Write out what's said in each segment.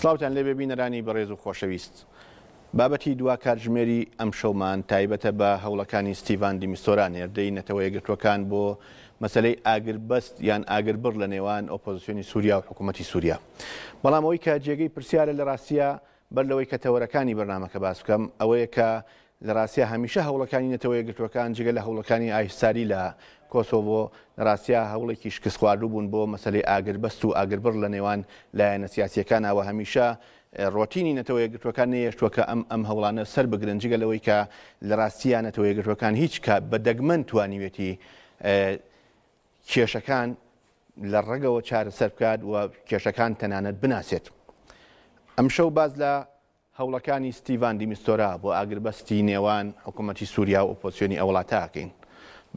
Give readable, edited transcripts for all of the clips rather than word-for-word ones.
سڵاوتان لێ ببینەرانی بەڕێز و خۆشەویست. بابەتی دوا کاتژمێری ئەم شەومان تایبەتە بە هەوڵەکانی ستیڤان دیمیستۆرا نێردەی نەتەوە یەکگرتوەکان بۆ مەسەلەی ئاگربەست یان ئاگربڕ لە نێوان ئۆپۆزیسیۆنی سووریا و حکوومەتی سووریا. بەڵام ئەوەی کە جێگەی پرسیارە لە ڕاستیە بەر لەوەی کە تەوەرەکانی بەرنامەکە باس بکەم ئەوەیە کە لە ڕاستیە هەمیشە هەوڵەکانی نەتەوە یەکگرتوەکان جگە لە هەوڵەکانی ئاهستاری لە کۆسۆڤۆ لە ڕاستیە هەوڵێکی شکست خواردوو بوون بۆ مەسەلەی ئاگربەست و ئاگربڕ لە نێوان لایەنە سیاسیەکانەوە هەمیشە ڕۆتینی نەتەوە یەکگرتوەکان نەیەشتووە ئەم هەوڵانە سەر بگرن جگە لەوەی کە لە ڕاستیە نەتەوە یەکگرتوەکان هیچ کە بە دەگمەن توانیوێتی کێشەکان لە ڕێگەوە چارەسەر بکات و کێشەکان تەنانەت بناسێت. ئەم شەو باز لە هەوڵەکانی ستیڤان دیمیستۆرا بۆ ئاگربەستی نێوان حکوومەتی سووریا و ئۆپۆزیسیۆنی ئەوڵاتاکەین.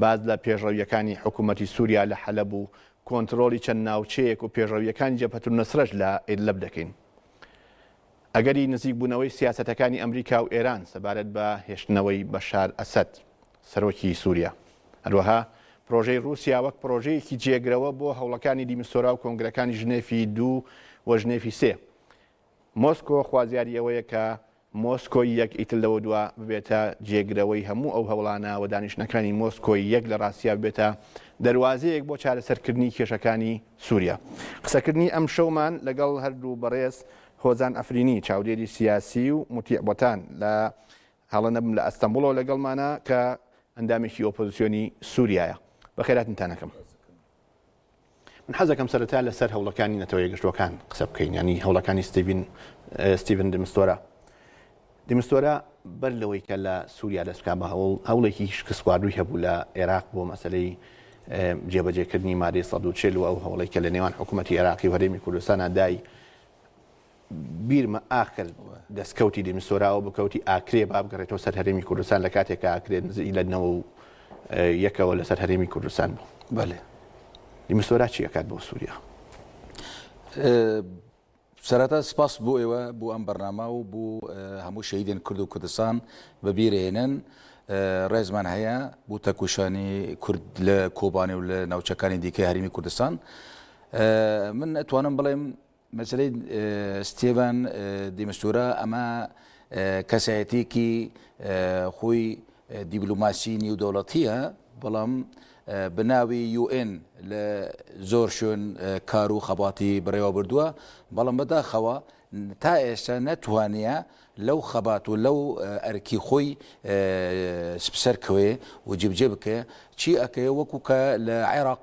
باز لە پێشڕەویەکانی حکوومەتی سووریا لە حەلەب و کۆنتڕۆلی چەند ناوچەیەک و پێشڕەویەکانی جەبهەت النوسرەش لە ئیدلب دەکەین. ئەگەری نزیک بوونەوەی سیاسەتەکانی ئەمریکا و ئێران سەبارەت بە هێشتنەوەی بەشار ئەسەد سەرۆکی سووریا. هەروەها پرۆژەی رووسیا وەک پرۆژەیەکی جێگرەوە بۆ هەوڵەکانی دیمیستۆرا و کۆنگرەکانی ژنێفی 2 و ژنێفی 3. مۆسکۆ خوازیاری ئەوەیە کە مۆسکۆی یەک ئیتر لەوە دووە ببێتە جێگرەوەی هەموو ئەو هەوڵانە و دانیشتنەکانی مۆسکۆی یەک لە ڕاستیا ببێتە دەواازەیەک بۆ چارەسەرکردنی کێشەکانی سووریا. قسەکردنی ئەم شەومان لەگەڵ هەردوو بەڕێز هۆزان ئەفرینی چاودێری سیاسی و متیعبەتان لە هەڵەنەبم لە ئەستەمبوڵەوە لەگەڵمانە کە ئەندامێکی ئۆپۆزیسیۆنی سووریایە. بەخێراتتانەکەم. من حەزەکەم سەرەتا لەسەر هەوڵەکانی نەتەوە یەکگرتوەکان قسە بکەین، ینی هەوڵەکانی ستیڤن دیمیستۆرا. دیمیستۆرا بەر لەوەی کە لە سووریا دەست بکات بە هەوڵێکی شکست خواردووی هەبوو لە عێراق بۆ مەسەلەی جێبەجێکردنی مادەی 140 و ئەو هەوڵی کە لە نێوان حکوومەتی عێراقی و هەرێمی کوردستانە دای بیرمە ئاخر دەستکەوتی دیمیستۆراوە بکەوتی ئاکرێ با بگەڕێتەوە سەر هەرێمی کوردستان لە کاتێکە ئاکرێت نزیک لە 91ەوە لەسەر هەرێمی کوردستان بوو. بەڵێ. دیمیستۆرا چی ئەکات بۆ سووریا؟ سەرەتا سپاس بۆ ئێوە بۆ ئەم بەرنامە و بۆ هەموو شەهیدێن کورد و کوردستان بەبیرهێنن. ڕێزمان هەیە بۆ تەکوشانی کورد لە کۆبانێ و لە ناوچەکانی دیکەی هەرێمی کوردستان. من ئەتوانم بڵێم مەسەلەی ستیڤان دیمیستۆرا ئەمە کەسایەتێکی خۆی دیبلۆماسی نێودەوڵەتیە، بەڵام بناوی UN لە زۆر شوێن کار و خەباتی بڕێوە بردووە، بەڵام بەداخەوە تا ئێستا نەتوانە لەو خەبات و لەو ئەرکی خۆی سپسەرکەوێ و جێبجێ بکە چی ئەکەیە وەکو کە لە عێراق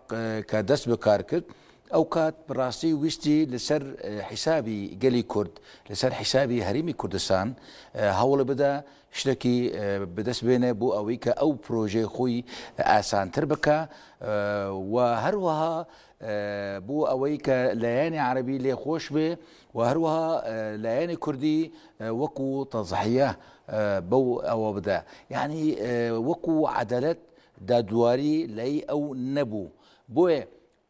کە دەست بەکار کرد ئەو کات بڕاستی ویستی لەسەر حیسابی گەلی کورد لەسەر حیسابی هەرێمی کوردستان هەوڵ بدە شتێکی بەدەست بێنێ بۆ ئەوەی کە ئەو پرۆژەی خۆی ئاسانتر بکە و هەروەها بۆ ئەوەی کە لایەنی عەرەبی لێخۆش بێ و هەروەها لایەنی کوردی وەکو تەضحیە بەو ئەوە بدە، یعنی وەکو عەدالەت دادواری لای ئەو نەبوو. بۆیە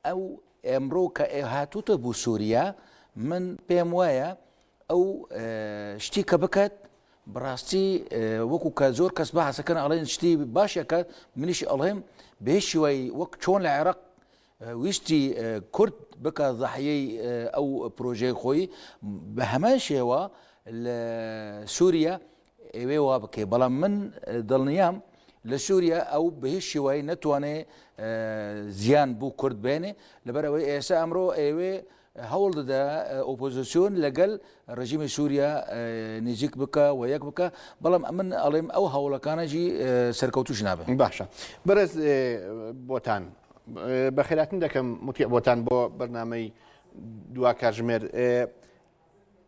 ئەو ئەمڕۆ کە هاتووتە بۆ سووریا من پێم وایە ئەو شتی کە بکات بڕاستی وەکو کە زۆر کەس بەحەسەکەن ئەڵێن شتی باشەکە، منیش ئەڵێم بەهێز شێوەی وەک چۆن لە عێراق ویستی کورد بکە ضەحیەی ئەو پرۆژەی خۆی بە هەمان شێوە لە سووریا ئێوێ وا بکەی. بەڵام من دڵنیام لە سووریا ئەو بەهێز شێوەی نەتوانێت زیان بۆ کورد بێنێ، لەبەرەوەی ئێستا ئەمڕۆ ئێوێ هەوڵ دەدا ئۆپۆزیسیۆن لەگەل ڕژیمی سووریا نزیک بکە و یەک بکە، بەڵام من ئەڵێم ئەو هەوڵەکانەجی سەرکەوتوش نابێت. باشە بەرز بۆتان بەخێراتن دەکەم بۆتان بۆ بەرنامەی دوا کاتژمێر.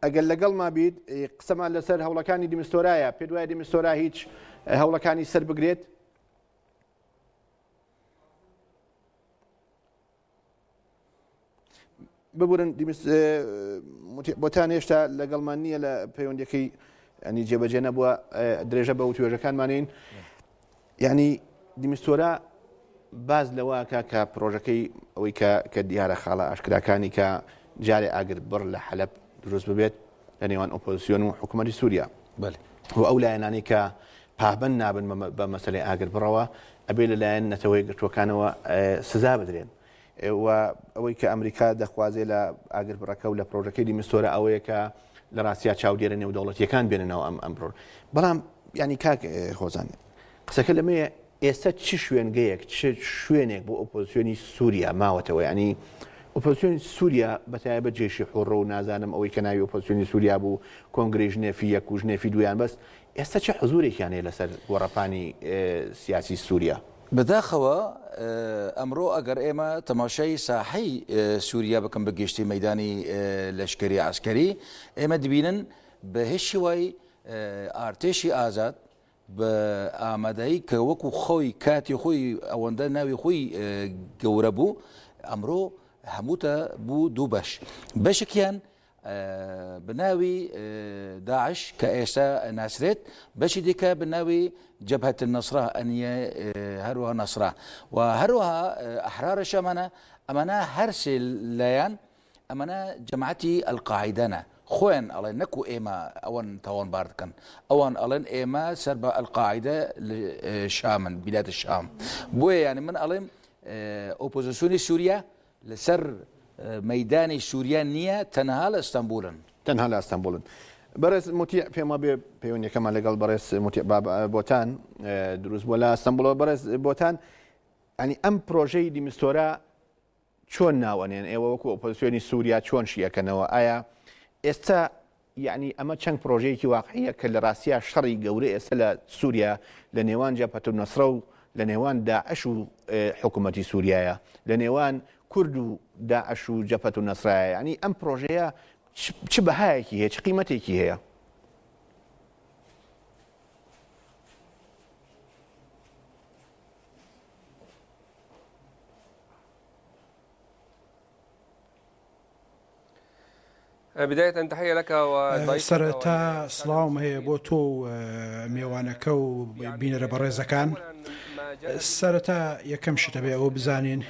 ئەگەر لەگەڵ ما بیت قسەمان لەسەر هەوڵەکانی دیمیستۆرایە، پێ وایە دیمیستۆرا هیچ هەوڵەکانی سەر بگرێت؟ ببورن بۆتان هێشتا لەگەڵمان نییە لە پەیوەندەکەی ئەنی جێبەجێ نەبووە درێژە بە توێژەکانمانین. یعنی دیمیستۆرا باز لەوەکە کە پرۆژەکەی ئەوەی کە دیارە خاڵە ئاشکراکانی کە جارێ ئاگر بڕ لە حەلەب دروست ببێت لە نێوان ئۆپۆزیسیۆن و حکوومەتی سووریا و ئەو لایەنانی کە پابند نابن بە مەسەلەی ئاگر بڕەوە ئەبێ لەلایەن نەتەوە یەکگرتوەکانەوە سزا بدرێن. و ئەوەی کە ئەمریکا دەخوازێ لە ئاگر بڕەکە و لە پرۆژەکەی دیمیستۆرا ئەوەیە کە لە ڕاستیا چاودێرە نێودەوڵەتیەکان بێننەوە ئەمڕۆ بەڵام ینی کاک خۆزان قسەکە لەمەیە ئێستا چ شوێنگەیەک چ شوێنێک بۆ ئۆپۆزیسیۆنی سووریا ماوەتەوە ینی ئۆپۆزیسیۆنی سووریا بەتایبەت جێشی حۆڕۆ و نازانم ئەوەی کە ناوی ئۆپۆزیسیۆنی سووریا بوو کۆنگرێ ژنێفی یەک و ژنێفی دویان بەس ئێستا چه حزورێکیانەیە لەسەر گۆڕەپانی سیاسی سووریا بەداخەوە ئەمڕۆ ئەگەر ئێمە تەماشای ساحەی سووریا بکەم بە گەشتی مەیدانی لەشکری عسکەری ئێمە دبینن بە هیچ شێوەی ئارتێشی ئازاد بە ئامادەی کە وەکو خۆی کاتی خۆی ئەوەندە ناوی خۆی گەورە بوو ئەمڕۆ هەمووتە بوو دوو بەشێکیان بناوی داعش کە ئێستا ناسرێت بەشی دیکە بناوی جەبهەت النەسرا ئەنیە هەروەها نەسرا و هەروەها ئەحرارە شەمانە ئەمانە هەرسێ لایەن ئەمانە جەماعەتی ئەلقاعیدەنە خۆیان ئەڵێن نەکو ئێمە ئەوەن تاوانبار دکەن ئەوان ئەڵێن ئێمە سەر بە ئەلقاعیدە شامن بیلاتە شام بۆیە یعنی من ئەڵێم ئۆپۆزیسیۆنی سووریا لەسەر مەیدانی سووریا نییە تەنها لە ئەستەمبولن تەنها لە ئەستەمبولن بەڕێز موتیع پێما بێ پەیوەندیەکەمان لەگەڵ بەڕێز موتیع بۆتان دروست بووە لە ئەستەمبولەوە بەڕێز بۆتان ینی ئەم پرۆژەی دیمستۆرە چۆن ناوەنێن ئێوە وەکو ئۆپۆزیسیۆنی سووریا چۆن شیەکەنەوە ئایا ئێستا یعنی ئەمە چەند پرۆژەیەکی واقعیە کە لە ڕاستیا شەڕی گەورە ئێستا لە سووریا لە نێوان جەبهەت النەسرە و لە نێوان داعش و حکوومەتی سووریایە لە نێوان کورد و داعش و جەبهەت النەسرایە ینی ئەم پرۆژەیە چ بەهایەکی هەیە چ قیمەتێکی هەیە؟ بداية تحية لك وضيفك سرتا سلام هەیە بۆ تۆ میێوانەکە و بینەرە بەڕێزەکان سەرەتا یەکەم شتە بێ ئەوە بزانین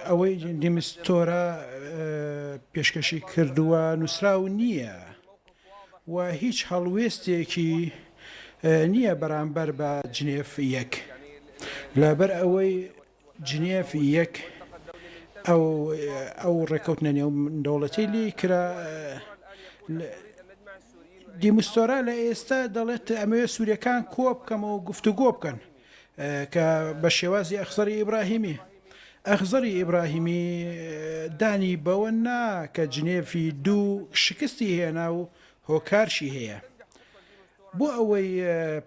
ئەوەی دیمستۆرە پێشکەشی کردووە نووسراو نییە و هیچ هەڵوێستێکی نییە بەرامبەر بە جنێف یەک لەبەر ئەوەی جنێف یەک ئەو ڕێکەوتنە نێو دەوڵەتی لی کرا دیمستۆرە لە ئێستا دەڵێت ئەمەوێ سووریەکان کۆ بکەمەوە و گفتوگۆ بکەن کە بە شێوازی ئەخزەری ئیبراهیمی ئەخزەری ئیبراهیمی دانی بەوە نا کە جنێفی دوو شکستی هێنا و هۆکارشی هەیە بۆ ئەوەی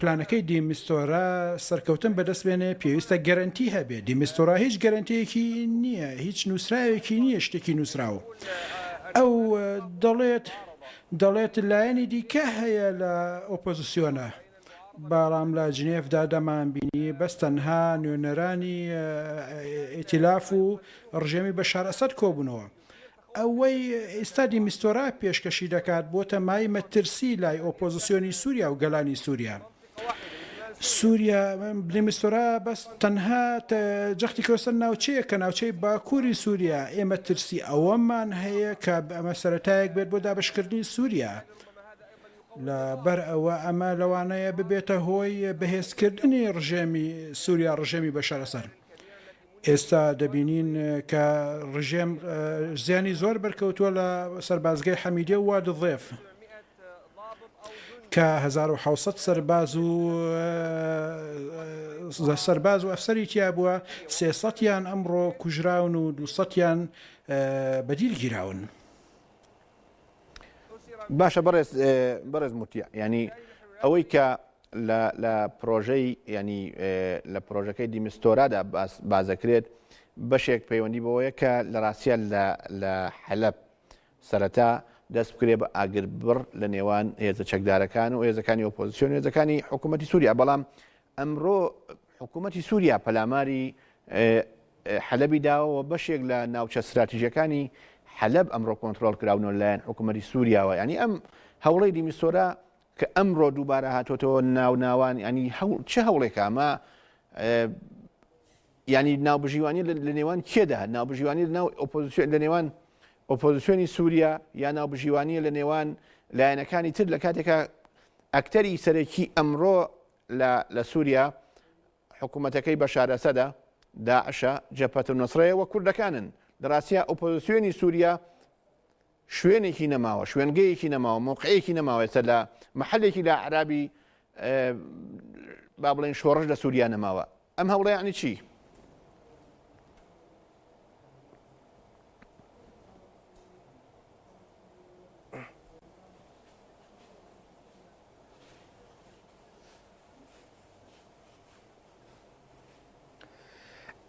پلانەکەی دیمستۆرە سەرکەوتن بەدەستبێنێ پێویستە گەرنتی هەبێ دیمستۆرە هیچ گەرنتەیەکی نییە هیچ نووسراوێکی نییە شتێکی نووسراوە ئەو دەڵێت لایەنی دیکە هەیە لە ئۆپۆزیسیۆنە بەڵام لە جنێفدا دەمانبینی بەس تەنها نوێنەرانی ئیتیلاف و ڕژێمی بەشار ئەسەد کۆبوونەوە ئەوەی ئێستا دیمستۆرە پێشکەشی دەکات بۆ تەمای مەترسی لای ئۆپۆزیسیۆنی سووریا و گەلانی سووریا دیمستۆرە بەس تەنها جەختی کۆسەر ناوچەیە کە ناوچەی باکووری سووریا ئێمە ترسی ئەوەمان هەیە کە ئەمە سەرەتایەک بێت بۆ دابشکردنی سووریا لەبەر ئەوە ئەمە لەوانەیە ببێتە هۆی بەهێزکردنی ڕژێمی سووریا ڕژێمی بەشار ئەسەد ئێستا دەبینین کە ڕژێم زیانی زۆر بەرکەوتووە لە سەربازگای حەمیدیە و وادی ضێف کە 1600 سەرباز و ئەفسەری تیا بووە 300یان ئەمڕۆ کوژراون و 200یان بەدیل گیراون. باشە بەڕێز موتیع ینی ئەوەی کە لە پرۆژەی ینی لە پرۆژەکەی دیمستۆرادا بازەکرێت بەشێک پەیوەندی بەوەیە کە لە ڕاستیە لە حەلەب سەرەتا دەست بکرێ بە ئاگربڕ لە نێوان هێزە چەکدارەکان و هێزەکانی ئۆپۆزیسیۆن هێزەکانی حکوومەتی سووریا بەڵام ئەمڕۆ حکوومەتی سووریا پەلاماری حەلەبی داوە بەشێک لە ناوچە استراتیژیەکانی حەلەب ئەمڕۆ کۆنتترۆل کراونەوە لایەن حکوومەتی سووریاوە ینی ئەم هەوڵەی دیمستۆرە کە ئەمڕۆ دووبارە هاتۆتەوە ناوان ینی چه هەوڵێکە ئەمە ینی ناوبژیوانی لە نێوان کێدا ناوبژیوانی لە نێوان ئۆپۆزیسیۆنی سووریا یا ناوبژیوانی لە نێوان لایەنەکانی تر لە کاتێکە ئەکتەری سەرەکی ئەمڕۆ لە سووریا حکوومەتەکەی بەشار ئەسەدە داعشە جەبهەت النەسرەیە و کوردەکانن لە ڕاستیە ئۆپۆزیسیۆنی سووریا شوێنێکی نەماوە شوێنگەیەکی نەماوە موقعەیەکی نەماوەێتە لە محلێکی لە عرابی با بڵێن شۆڕش لە سووریا نەماوە ئەم هەوڵە یعنی چی؟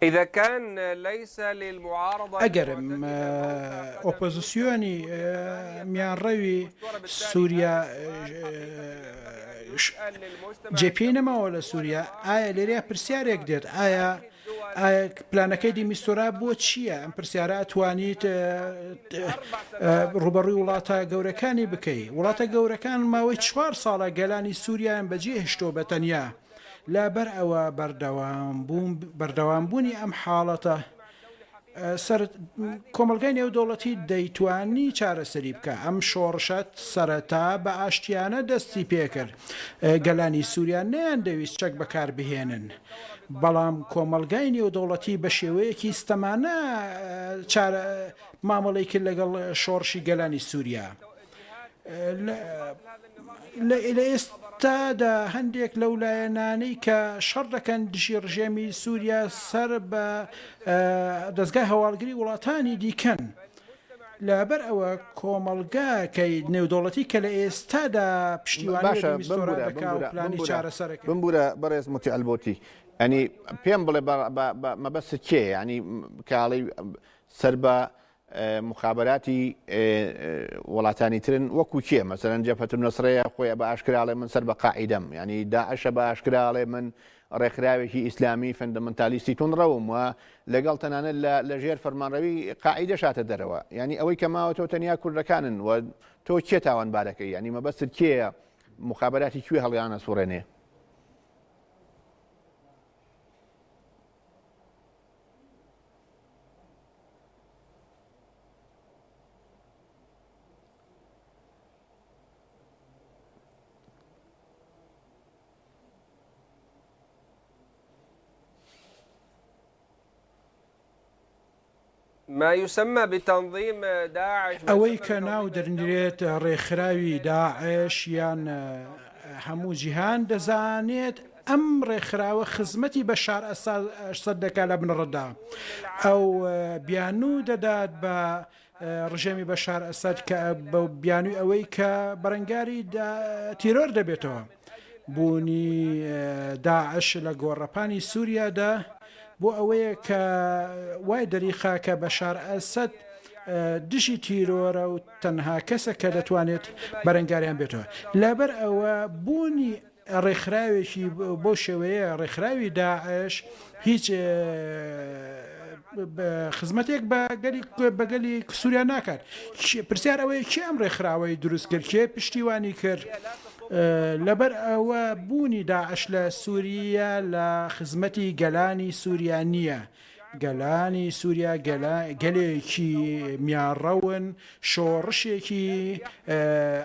إذا كان ليس للمعارضة ئەگەر ئۆپۆزیسیۆنی میانڕەوی سووریا جێپێی نەماوە لە سووریا ئایا لێرەیە پرسیارێک دێت ئایا پلانەکەی دیمیستۆرا بۆ چییە؟ ئەم پرسیارە ئەتوانیت ڕوبەڕووی وڵاتە گەورەکانی بکەی وڵاتە گەورەکان ماوەی 4 ساڵە گەلانی سووریان بەجێ هێشتۆ بەتەنیا لەبەر ئەوە بەردەوامبوونی ئەم حاڵەتە کۆمەلگای نێودەوڵەتی دەیتوانی چارەسەری بکە ئەم شۆڕشت سەرەتا بە ئاشتیانە دەستی پێکرد گەلانی سووریان نەیان دەویست چەک بەکار بهێنن بەڵام کۆمەلگای نێودەوڵەتی بە شێوەیەکی ستەمانە مامەڵەی کرد لەگەڵ شۆڕشی گەلانی سووریا لە ئێستادا هەندێک لەو لایەنانەی کە شەڕ دەکەن دژی ڕژێمی سووریا سەر بە دەستگای هەواڵگری وڵاتانی دیکەن لەبەر ئەوە کۆمەلگاکەی نێودەوڵەتی کە لە ئێستادا پشتیوانی دیمیستۆرا دەکا و پلانی چارەسەرەکە بمبورە بەڕێز موتی ئەلبۆتی ئەنی پێم بڵێ مەبەست کێ ینی کاڵی سەر بە مخابراتی وڵاتانی ترن وەکو کێ مەسەرەن جەبهەت نوسڕەیە خۆی بە ئاشکراڵێ من سەر بە قاعیدەم ینی داعشە بە ئاشکراڵێ من ڕێکخراوێکی ئیسلامی فەندەمەنتالیستی تون ڕەوم وە لەگەڵ تەنانەت لە ژێر فەرمانڕەوی قاعیدە شاتە دەرەوە ینی ئەوەی کە ماوەتەوە تەنیا کوردەکانن و تۆ کێ تاوانبارەکەی ینی مەبەستت کێیە مخابراتی کوێ هەڵیانە سوڕێنێ ما يسمى بتنظيم داعش ئەوەی کە ناو دەرنرێت ڕێکخراوی داعش یان هەموو جیهان دەزانێت ئەم ڕێکخراوە خزمەتی بەشار ئەسەد دەکات لە بنڕەدا ئەو بیانوو دەدات بە ڕژێمی بەشار ئەسەد کە بە بیانووی ئەوەی کە بەرەنگاری تیرۆر دەبێتەوە بوونی داعش لە گۆڕەپانی سووریادا بۆ ئەوەیە کە وای دەریخا کە بەشار ئەسەد دژی تیرۆرە و تەنها کەسە کە دەتوانێت بەرەنگاریان بێتەوە لەبەر ئەوە بوونی ڕێکخراوێکی بۆ شێوەیە ڕێکخراوی داعش هیچ خزمەتێک بەگەلی سووریا ناکات پرسیار ئەوەیە کێ ئەم ڕێکخراوەی دروست کرد کێ پشتیوانی کرد لەبەر ئەوە بوونی داعش لە سووریا لە خزمەتی گەلانی سووریا نییە گەلانی سووریا گەلێکی میانڕەون شۆڕشێکی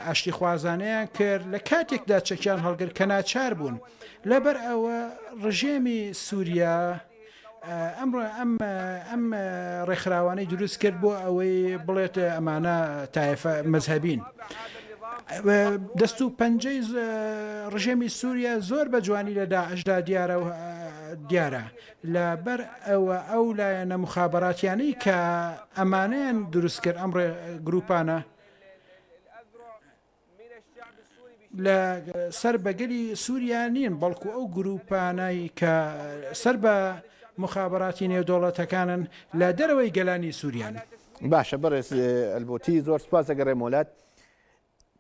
ئاشتی خوازانەیان کرد لە کاتێکدا چەکیان هەڵگر کە ناچار بوون لەبەر ئەوە ڕژێمی سووریا ئەم ڕێکخراوانەی دروست کرد بۆ ئەوەی بڵێت ئەمانە تایفە مەزهەبین دەست و پەنجەی ڕژێمی سووریا زۆر بە جوانی لە داعشدا دیارە لەبەر ئەوە ئەو لایەنە مخابراتیانەی کە ئەمانەیان دروست کرد ئەم گروپانە لە سەر بەگەلی سووریا نین بەڵکو ئەو گروپانەی کە سەر بە مخابراتی نێودەوڵەتەکانن لە دەرەوەی گەلانی سووریان باشە بەڕێز ئەلبۆتی زۆر سپاس دەگەڕێم وڵات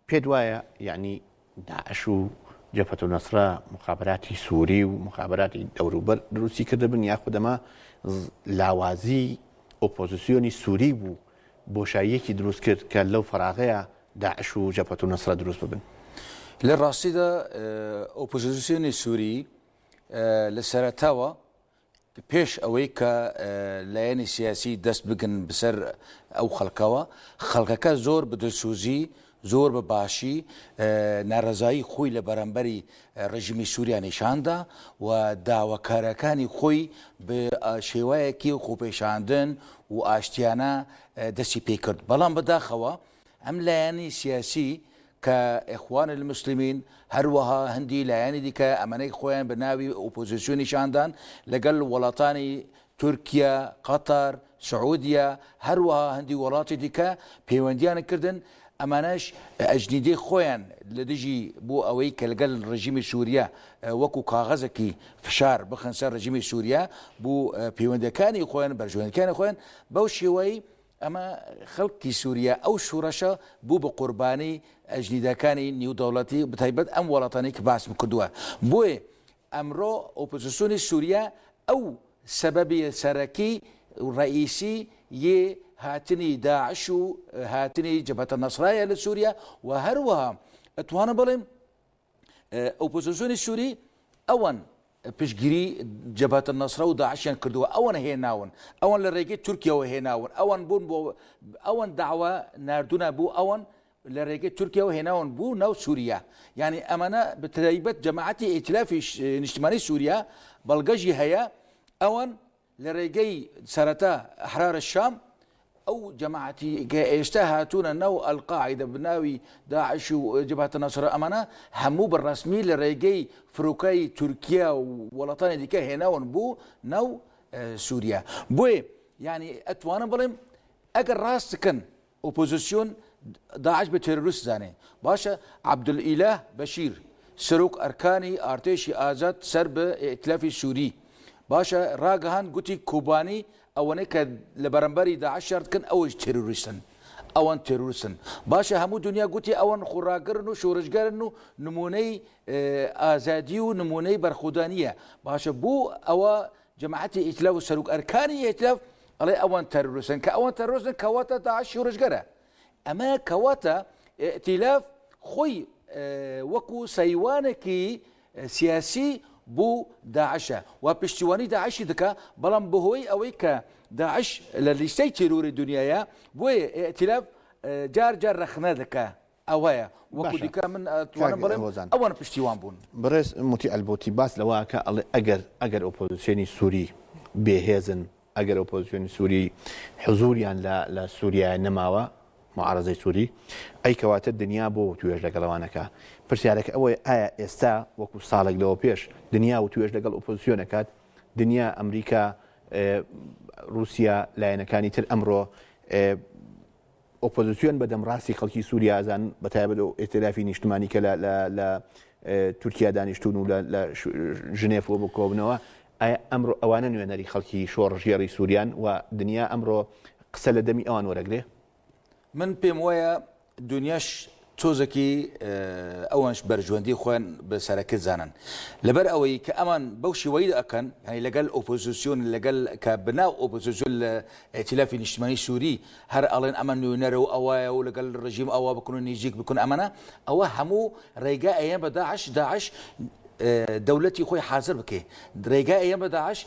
پێت وایە یعنی داعش و جەبهەت نوسڕە مخابراتی سووری و مخابراتی دەوروبەر دروستی کردبن یاخودەمە لاوازی ئۆپۆزیسیۆنی سووری بوو بۆشاییەکی دروست کرد کە لەو فەراغەیە داعش و جەبهەت نوسڕە دروست ببن لە ڕاستیدا ئۆپۆزیسیۆنی سووری لە سەرەتاوە پێش ئەوەی کە لایەنی سیاسی دەست بگن بسەر ئەو خەڵکەکە زۆر بەدەسوزی زۆر بە باشی ناڕەزایی خۆی لە بەرامبەری ڕژیمی سووریا نیشاندا و داواکارەکانی خۆی بە شێوەیەکی خۆپێشاندن و ئاشتیانە دەستی پێ کرد بەڵام بەداخەوە ام لایانی سیاسی كإخوان المسلمين هروها هندي لایانی دیکە ئەمانەی خۆیان بە ناوی ئۆپۆزیسیۆنی شاندان لەگەڵ وڵاتانی تورکیا، قەتەر، سعودیا هەروەها هەندی وڵاتی دیکە پەیوەندیان کردن ئەمانەش ئەجنیدەی خۆیان لە دژی بۆ ئەوەی کە لەگەڵ ڕژیمی سووریا وەکو کاغەزێکی فشار بخەن سەر ڕژیمی سووریا بۆ پەیوەندەکانی خۆیان بەرژەوەندەکانی خۆیان بەو شێوەی ئەمە خەڵکی سووریا ئەو شوورەشە بوو بە قوربانی ئەجنیدەکانی نیودەوڵەتی بتایبەت ئەم وڵاتانەی کە باسم کردووە بۆیە ئەمڕۆ ئۆپۆزیسیۆنی سووریا ئەو سەبەبی سەرەکی ڕئیسی یێ هاتنی داعش و هاتنی جەبهەتە نەسرایە لە سووریا و هەروەها ئەتوانە بڵێم ئۆپۆزیسیۆنی سووری ئەوەن پشتگیری جەبهەتە نەسرە و داعشیان کردووە ئەوەن هێناون ئەوەن لە ڕێگەی تورکیەوە هێناون ئەوەن بوون بۆ ئەوەن داوا ناردوونە بوو ئەوەن لە ڕێگەی تورکیەوە هێناون بوو ناو سووریا یعنی ئەمانە بەتایبەت جەماعەتی ئیتلافی نیشتیمانی سووریا بەڵگەژی هەیە ئەوەن لە ڕێگەی سەرەتا ئەحرارە شام ئەو جەماعەتی کە ئێستا هاتوونە ناو ئەلقاعیدە بناوی داعش و جەبهەتە نەسرە ئەمانە هەموو بەڕەسمی لە ڕێگەی فڕۆکەی تورکیا و وڵاتانی دیکە هێناون بوو ناو سووریا بۆیە یعنی ئەتوانم بڵێم ئەگەر ڕاستکەن ئۆپۆزیسیۆن داعش بە تێرۆریست زانێ باشە عەبدولئیلاه بەشیر سەرۆک ئەرکانی ئارتێشی ئازاد سەر بە ئیتلافی سووری باشە ڕاگەهان گوتی کوبانی ئەوەنەی کە لە بەرەمبەری داعش شاردکن ئەوەش تێرۆریستن ئەوەن تێرۆریستن باشە هەموو دنیا گوتی ئەوەن خوڕاگرن و شۆڕشگەرن و نمونەی ئازادی و نمونەی بەرخودانیە باشە بوو ئەوە جەماعەتی ئیتلاف و سەرۆک ئەرکانی ئیتلاف ئەڵێ ئەوەن تێرۆریستن کە ئەوەن تێرۆریستن کەواتە داعش شۆڕشگەرە ئەمە کەواتە ئیتلاف خۆی وەکو سەیوانێکی سیاسی بوو داعشە و پشتیوانی داعشی دکە بەڵام بەهۆی ئەوەی کە داعش لە لیستەی تیرۆری دنیاە بۆیە ئێتیلاف جار جار رەخنە دەکە ئەوەیە وەکو دیکە من توانم بڵێم ئەوان پشتیوان بوون بەڕێز موتی ئەلبۆتی باس لەوەکە ئەڵێ ئەگەر ئۆپۆزیسیۆنی سووری بێهێزن ئەگەر ئۆپۆزیسیۆنی سووری حزوریان لە سووریای نەماوە معارەزەی سووری ئەی کەواتە دنیا بۆ توێژ لەگەڵەوانەکە پرسیارەکە ئەوەیە ئایا ئێستا وەکو ساڵێک لەوە پێش دنیا و توێژ لەگەڵ ئۆپۆزیسیۆنەکات دنیا ئەمریکا رووسیا لایەنەکانی تر ئەمڕۆ ئۆپۆزیسیۆن بە دەمڕاستی خەڵکی سووریا ئازان بەتایبەت و ئێتلافی نیشتمانی کە لە تورکیا دانیشتون و لە ژنێفەوە بۆ کۆبنەوە ئایا ئەمڕۆ ئەوانە نوێنەری خەڵکی شۆڕژێڕی سووریان و دنیا ئەمڕۆ قسە لە دەمی ئەوان وەرەگرێ من پێم وایە دنیاش تۆزێکی ئەوانش بەرژوەندی خۆیان بەسەرەکە زانن لەبەر ئەوەی کە ئەمان بەو شێوەی ئەکەن هەنی لەگەڵ ئۆپۆزیسیۆن لەگەڵ کە بناو ئۆپۆزیسیۆن لە ئێتیلافی نیشتیمانی سووری هەر ئەڵێن ئەمە نوێنەرە و ئەوایە و لەگەڵ ڕژیم ئەوە بکن و نزیک بکن ئەمانە ئەوە هەموو ڕێگا ئەیە بە داعش دەوڵەتی خۆی حازر بکێ ڕێگا ئەیە بە داعش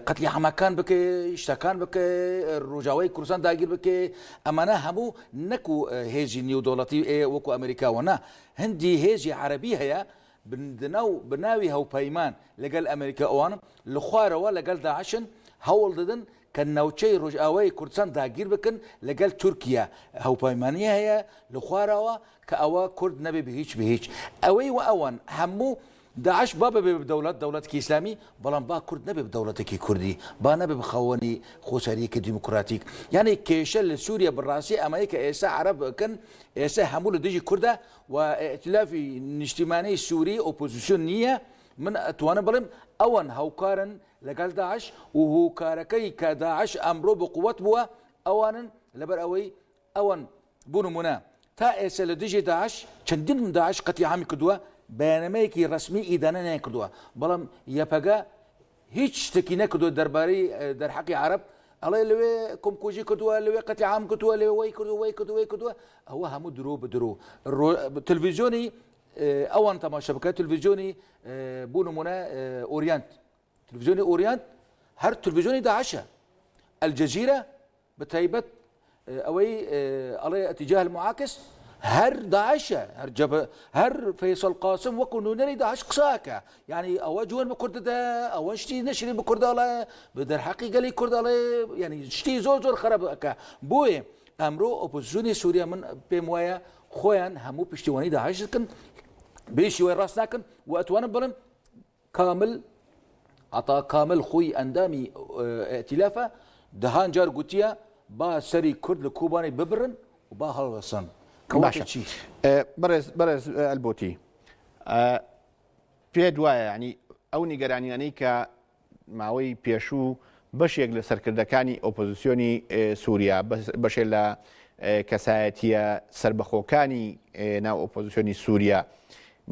قەتلی حەماکان بکە شتەکان بکە ڕۆژاوای کوردستان داگیر بکە ئەمانە هەموو نەکو هێزی نیودەوڵەتی وەکو ئەمریکاوە نا هەندی هێزی عەرەبی هەیە بناوی هەوپەیمان لەگەڵ ئەمریکا ئەوان لە خوارەوە لەگەڵ داعشن هەوڵ دەدەن کە ناوچەی ڕۆژئاوای کوردستان داگیر بکەن لەگەڵ تورکیا هەوپەیمانی هەیە لە خوارەوە کە ئەوە کورد نەبێ بە هیچ ئەوەی و ئەوان هەموو داعش با ببێ دەوڵەتێکی ئیسلامی بەڵام با کورد نەبێ دەوڵەتێکی کوردی با نەبێ بخەوەنی خۆسەریەکی دیموکراتیک یعنی کێشە لە سووریا بەڕاستی ئەمەیە کە ئێستا عەرەب بکەن ئێستا هەموو لە دژی کووردە و ئێتلافی نیشتیمانەی سووری ئۆپۆزیسیۆن نییە من ئەتوانم بڵێم ئەوەن هاوکارن لەگەڵ داعش و هۆکارەکەی کە داعش ئەمڕۆ بە قووەت بووە ئەوانن لەبەر ئەوەی ئەوەن بوو نمونە تا ئێستا لە دژی داعش چەندین داعش قەتیعامی کردووە بەیانەمەیەکی ڕسمی ئیدانە نەکردووە بەڵام یەپەگە هیچ شتێکی نەکردووە دەربارەی دەرحەقی عەرەب ئەڵێ لەوێ کۆمکۆژی کردووە لەوێ قەتیعام کردووە لەوێ وەی کردووە ئەوە هەموو درۆ بە درۆ تەلڤیزیۆنی ئەوان تەماشا بکە تەلڤیزیۆنی بوو نمونە ئۆریانت تەلڤیزیۆنی ئۆریانت هەر تەلڤیزیۆنی داعشە ئەلجەزیرە بەتایبەت ئەوەی ئەڵێ ئەتیجاه المعاکس هر داعشة هر فيصل قاسم وكونو نري داعش قساكا يعني أو جوان بكرد دا أو شتي نشري بكرد على بدر حقيقة لي كرد على يعني شتي زور خراب أكا بوي أمرو أوبوزيوني سوريا من بموايا خوان همو بشتواني داعش كن بيشي وين راس لكن وأتوانا بلن كامل عطا كامل خوي أندامي ائتلافه دهان جار قوتيا با سري كرد لكوباني ببرن وبا هالوصن باشا برز البوتي پێ دوایە ینی ئەو نیگەرانیانەی کە ماوەی پێشوو بەشێک لە سەرکردەکانی ئۆپۆزیسیۆنی سووریا بەشێک لە کەسایەتیە سربەخۆکانی ناو ئۆپۆزیسیۆنی سووریا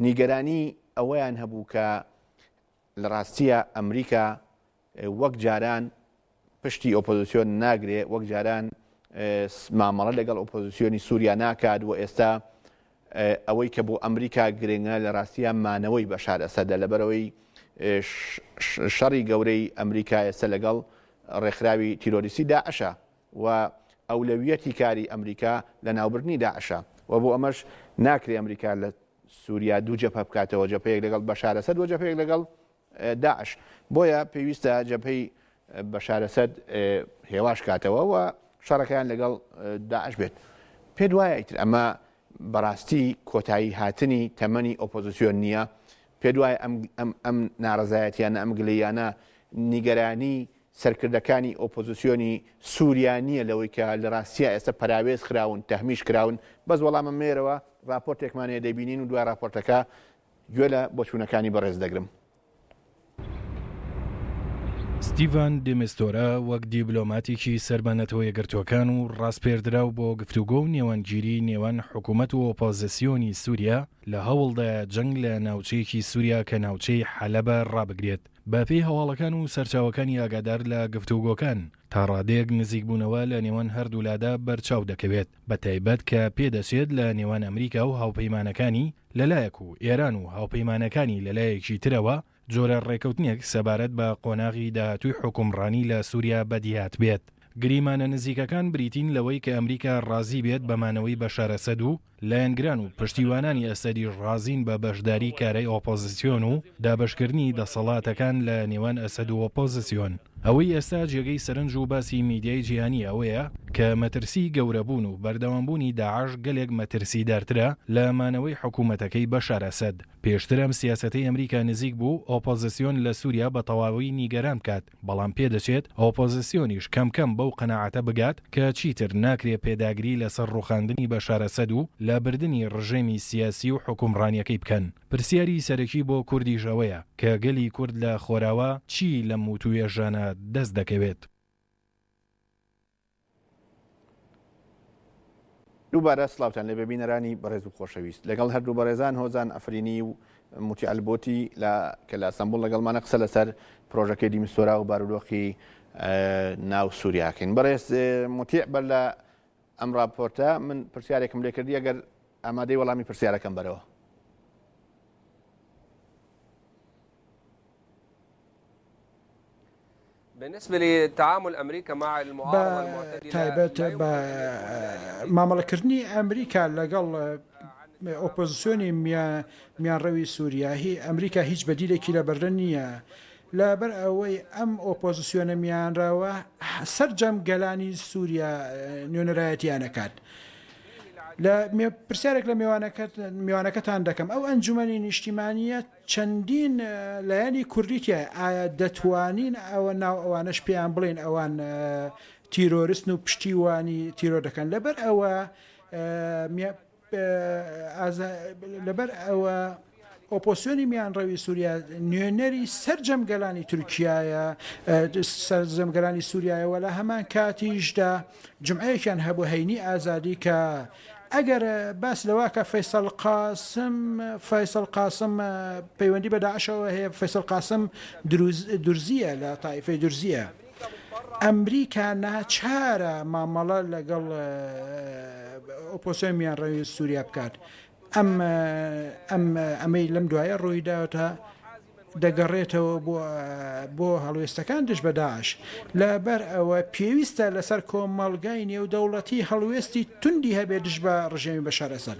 نیگەرانی ئەوەیان هەبوو کە لە ڕاستیە ئەمریکا وەک جاران پشتی ئۆپۆزیسیۆن ناگرێ وەک جاران مامەڵە لەگەڵ ئۆپۆزیسیۆنی سووریا ناکات و ئێستا ئەوەی کە بۆ ئەمریکا گرنگە لە ڕاستیە مانەوەی بەشار ئەسەدە لەبەرەوەی شەڕی گەورەی ئەمریکا ئێستا لەگەڵ ڕێکخراوی تیرۆریستی داعشە و ئەولەویەتی کاری ئەمریکا لە ناوبردنی داعشە و بۆ ئەمەش ناکرێ ئەمریکا لە سووریا دوو جەبهە بکاتەوە جەبهەیەک لەگەڵ بەشار ئەسەد و جەبهەیەک لەگەڵ داعش بۆیە پێویستە جەبهەی بەشار ئەسەد هێواش کاتەوە و شەڕەکەیان لەگەڵ داعش بێت پێ دوایە ئیتر ئەمە بەڕاستی کۆتایی هاتنی تەمەنی ئۆپۆزیسیۆن نییە پێ دوایە ئەم ناڕەزایەتیانە ئەم گلەیانە نیگەرانی سەرکردەکانی ئۆپۆزیسیۆنی سووریا نییە لەوەی کە لە ڕاستیە ئێستا پەراوێز خراون تەحمیش کراون بەس وەڵامە مێرەوە راپۆرتێکمانەیە دەبینین و دوای راپۆرتەکە گوێ لە بۆچوونەکانی بەڕێز دەگرم. ستیڤان دێمستۆرە وەک دیبلۆماتێکی سەربانەتەوە یەکگرتووەکان و ڕاستپێردراو بۆ گفتوگۆ و نێوانگیری نێوان حکوومەت و ئۆپۆزیسیۆنی سووریا لە هەوڵدا جەنگ لە ناوچەیەکی سووریا کە ناوچەی حەلەبە ڕابگرێت بەپێی هەواڵەکان و سەرچاوەکانی ئاگادار لە گفتوگۆکان تا ڕادەیەک نزیکبوونەوە لە نێوان هەردوولادا بەرچاو دەکەوێت بە تایبەت کە پێدەچێت لە نێوان ئەمریکا و هاوپەیمانەکانی لەلایەک و ئێران و هاوپەیمانەکانی لەلایەکی ترەوە جۆرە ڕێکەوتنێک سەبارەت بە قۆناغی داهاتووی حکومڕانی لە سووریا بەدیهات بێت. گریمانە نزیکەکان بریتین لەوەی کە ئەمریکا ڕازی بێت بەمانەوەی بەشار ئەسەد و لایەنگران و پشتیوانانی ئەسەدی ڕازین بە بەشداری کارەی ئۆپۆزیسیۆن و دابەشکردنی دەسەڵاتەکان لە نێوان ئەسەد و ئۆپۆزیسیۆن. ئەوەی ئێستا جێگەی سەرنج و باسی میدیای جیهانی ئەوەیە کە مەترسی گەورەبوون و بەردەوامبوونی داعش گەلێک مەترسیدارترە لە مانەوەی حکوومەتەکەی بەشار ئەسەد. پێشتر ئەم سیاسەتەی ئەمریکا نزیک بوو ئۆپۆزیسیۆن لە سووریا بە تەواوی نیگەران بکات بەڵام پێدەچێت ئۆپۆزیسیۆنیش کەمکەم بەو قەناعەتە بگات کە چیتر ناکرێ پێداگری لەسەر ڕوخاندنی بەشار ئەسەد و لە بردننی ڕژێمی سیاسی و حکومڕانیەکەی بکەن. پرسیاری سەرەکی بۆ کوردیش ئەوەیە کە گەلی کورد لە خۆراوە چی لە موتوێژانە دەست دەکەوێت. دووبارە سلااوان لێ ببینەرانی بەڕێز و خۆشەویست لەگەڵ هەردوو بەڕێزان هۆزان ئەفرینی و موتی ئەلبۆتی کە لە ئەستەمبوڵ لەگەڵمانە قسە لەسەر پرۆژەکەی دیمستۆرا و بارودۆخی ناو سووریاکەین. بەڕێز موتیع بەر لە ئەم راپۆرتە من پرسیارێکم لێ کردی ئەگەر ئامادەی وەڵامی پرسیارەکەم بەرەوە. بالنسبة لتعامل أمريكا مع المعارضة المعتدلة تایبەت بە مامەڵەکردنی ئەمریکا لەگەڵ ئۆپۆزیسیۆنی میانڕەوی سووریا ئەمریکا هیچ بەدیلێکی لە بەردن نییە لەبەر ئەوەی ئەم ئۆپۆزیسیۆنە میانراوە سەرجەم گەلانی سووریا نوێنەرایەتیانەکات. لە پرسیارێک لە میوانەکەتان دەکەم ئەو ئەنجومەنی نیشتیمانیە چەندین لایەنی کوردیتە ئایا دەتوانین ئەوە ناو ئەوانەش پێیان بڵێن ئەوان تیرۆریستن و پشتیوانی تیرۆ دەکەن لەبەر ئەوە ئۆپۆسیۆنی میانڕەوی سووریا نوێنەری سەرجەم گەلانی تورکیایە سەرجەم گەلانی سووریایەوە لە هەمان کاتیشدا جمعەیەکیان هەبوو هەینی ئازادی کە ئەگەر باس لەواکە فەیسەڵ قاسم پەیوەندی بە داعشەوە هەیە فەیسەڵ قاسم دورزیە لە تایفەی دورزیە ئەمریکا ناچارە مامەڵە لەگەڵ ئۆپۆسیۆن میانڕەوی سووریا بکات. ئەمەی لەم دوایە ڕوویداوەتە دەگەڕێتەوە بۆ هەڵوێستەکان دژ بە داعش لەبەر ئەوە پێویستە لەسەر کۆمەڵگای نێودەوڵەتی هەڵوێستی توندی هەبێ دژ بە ڕژێمی بەشار ئەسەد.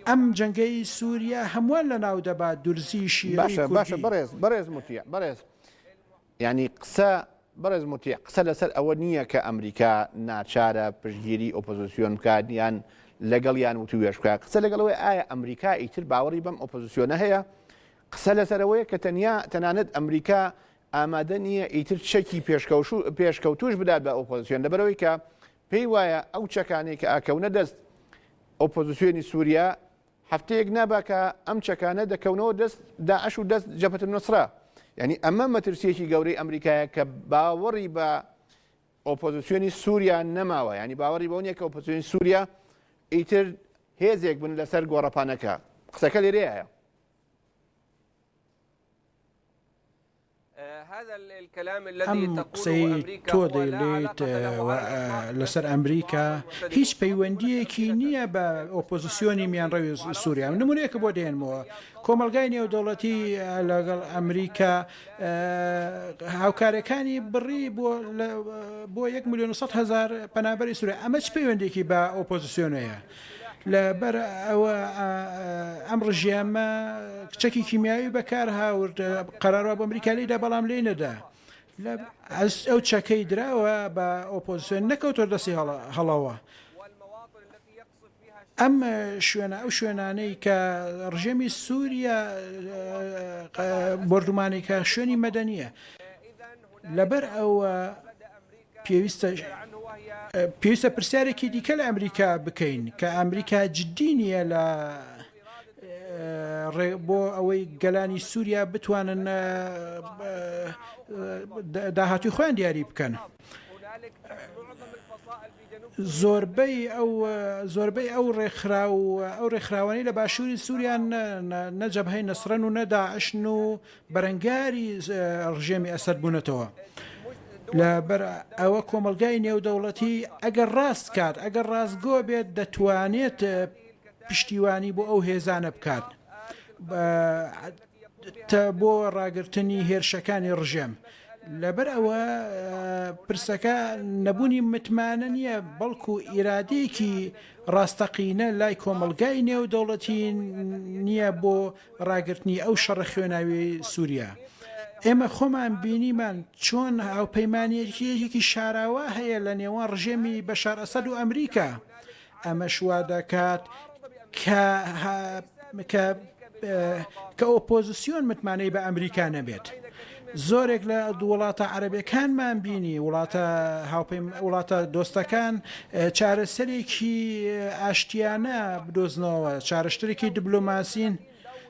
ئەم جەنگەی سووریا هەمووان لە ناو دەبات دورزی شیعی باشە بەڕێز متیە بەڕێز ینی بەڕێز متیە قسە لەسەر ئەوە نییە کە ئەمریکا ناچارە پشتگیری ئۆپۆزیسیۆن بکات یان لەگەڵ یان وتی وێش بکات قسە لەگەڵەوەی ئایا ئەمریکا ئیتر باوەڕی بەم ئۆپۆزیسیۆنە هەیە قسە لەسەرەوەیە کە تەنانەت ئەمریکا ئامادە نییە ئیتر چەکی پێشکەوتوش بدات بە ئۆپۆزیسیۆن لەبەرەوەی کە پێی وایە ئەو چەکانێک کە ئاکەونە دەست ئۆپۆزیسیۆنی سووریا هەفتەیەک نابکە ئەم چەکانە دەکەونەوە دەست داعش و دەست جەبهەت النوسرە یعنی ئەمە مەترسیەکی گەورەی ئەمریکایە کە باوەڕی بە ئۆپۆزیسیۆنی سووریا نەماوە ینی باوەڕی بەو نیە کە ئۆپۆزیسیۆنی سووریا ئیتر هێزێک بن لەسەر گۆڕەپانەکە قسەکە لێرەیە. ئەم قسەی تۆ دەیڵێت لەسەر ئەمریکا هیچ پەیوەندیەکی نییە بە ئۆپۆزیسیۆنی میانڕەوی سووریا نمونەیەکە بۆ دێنمەوە کۆمەلگای نێودەوڵەتی لەگەڵ ئەمریکا هاوکارەکانی بڕی بۆ 1,100,000 پەنابەری سووریا ئەمە چ پەیوەندێکی بە ئۆپۆزیسیۆنەیە لەبەر ئەوە ئەم ڕژیامە کچەکی کیمیاوی بەکار هاورد قەرارەوە بە ئەمریکا لێدا بەڵام لێ نەدا ئەو چەکەی دراوە بە ئۆپۆزیسیۆن نەکەوتۆ دەستی هەڵەوە ئەم ئەو شوێنانەی کە ڕژێمی سووریا بردومانی کە شوێنی مەدەنیە لەبەر ئەوە پێویستە پرسیارێکی دیکە لە ئەمریکا بکەین کە ئەمریکا جددی نییە لە بۆ ئەوەی گەلانی سووریا بتوانن داهاتوی خۆیان دیاری بکەن. زۆربەی ئەو ڕێکخراوانی لە باشووری سووریان نەجەبهەی نەسرەن و نەداعشن و بەرەنگاری ڕژێمی ئەسەد بوونەتەوە. لەبەر ئەوە کۆمەلگای نێودەوڵەتی ئەگەر ڕاست کات ئەگەر ڕاستگۆ بێت دەتوانێت پشتیوانی بۆ ئەو هێزانە بکات بۆ ڕاگررتنی هێرشەکانی ڕژێم لەبەر ئەوە پرسەکە نەبوونی متمانە نییە بەڵکو ئیرادەیەکی ڕاستەقینە لای کۆمەلگای نێودەوڵەتی نییە بۆ ڕاگررتنی ئەو شەڕە خوێناوی سووریا. ئێمە خۆمان بینیمان چۆن هاوپەیمانیەکیەکی شاراوە هەیە لە نێوان ڕژێمی بەشار ئەسەد و ئەمریکا ئەمە شوا دەکات کە ئۆپۆزیسیۆن متمانەی بە ئەمریکا نەبێت. زۆرێک لە وڵاتە عەرەبیەکانمان بینی وڵاتە دۆستەکان چارەسەرێکی ئاشتیانە بدۆزنەوە چارەشتێکی دیبلۆماسین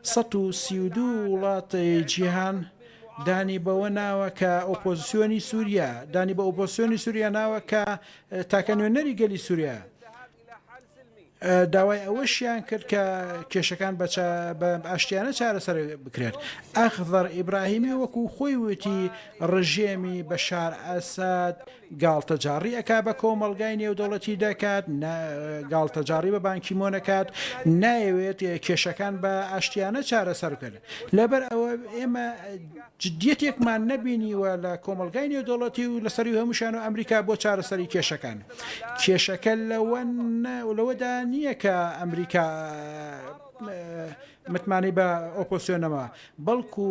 132 وڵاتی جیهان دانی بەوە ناوە کە ئۆپۆزیسیۆنی سووریا دانی بە ئۆپۆزیسیۆنی سووریا ناوە کە تاکە نوێنەری گەلی سووریا داوای ئەوەشیان کرد کە کێشەکان بە ئاشتیانە چارەسەر بکرێت. ئەخضەر ئیبراهیمی وەکو خۆی وتی ڕژێمی بەشار ئەسەد گاڵتەجاڕی ئەکا بە کۆمەلگای نێودەوڵەتی دەکات گاڵتەجاڕی بە بانکیمۆن دەکات نایەوێت کێشەکان بە ئاشتیانە چارەسەر کرد. لەبەر ئەوە ئێمە جددیەتێکمان نەبینیوە لە کۆمەلگای نێودەوڵەتی و لەسەری هەمووشان و ئەمریکا بۆ چارەسەری کێشەکان. کێشەکە لەوەدا نییە کە ئەمریکا متمانی بە ئۆپۆزیسیۆنەما بەڵکو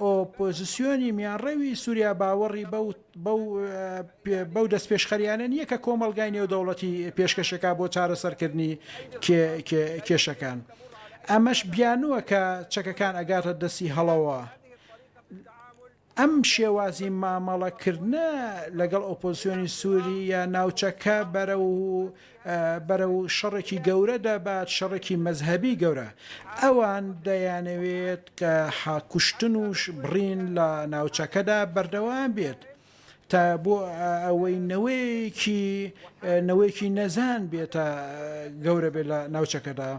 ئۆپۆزیسیۆنی میانڕەوی سووریا باوەڕی بەو دەست پێشخەریانە نییە کە کۆمەلگای نێودەوڵەتی پێشکەشەکە بۆ چارەسەرکردنی کێشەکان. ئەمەش بیانووە کە چەکەکان ئەگاتە دەستی هەڵەوە. ئەم شێوازی مامەڵەکردنە لەگەڵ ئۆپۆزیسیۆنی سووری یا ناوچەکە بەرە و شەڕێکی گەورە دەبات شەڕێکی مەزهەبی گەورە ئەوان دەیانەوێت کە کوشتن و بڕین لە ناوچەکەدا بەردەوام بێت تا بۆ ئەوەی نەوەیەکی نەزان بێتە گەورە بێت لە ناوچەکەدا.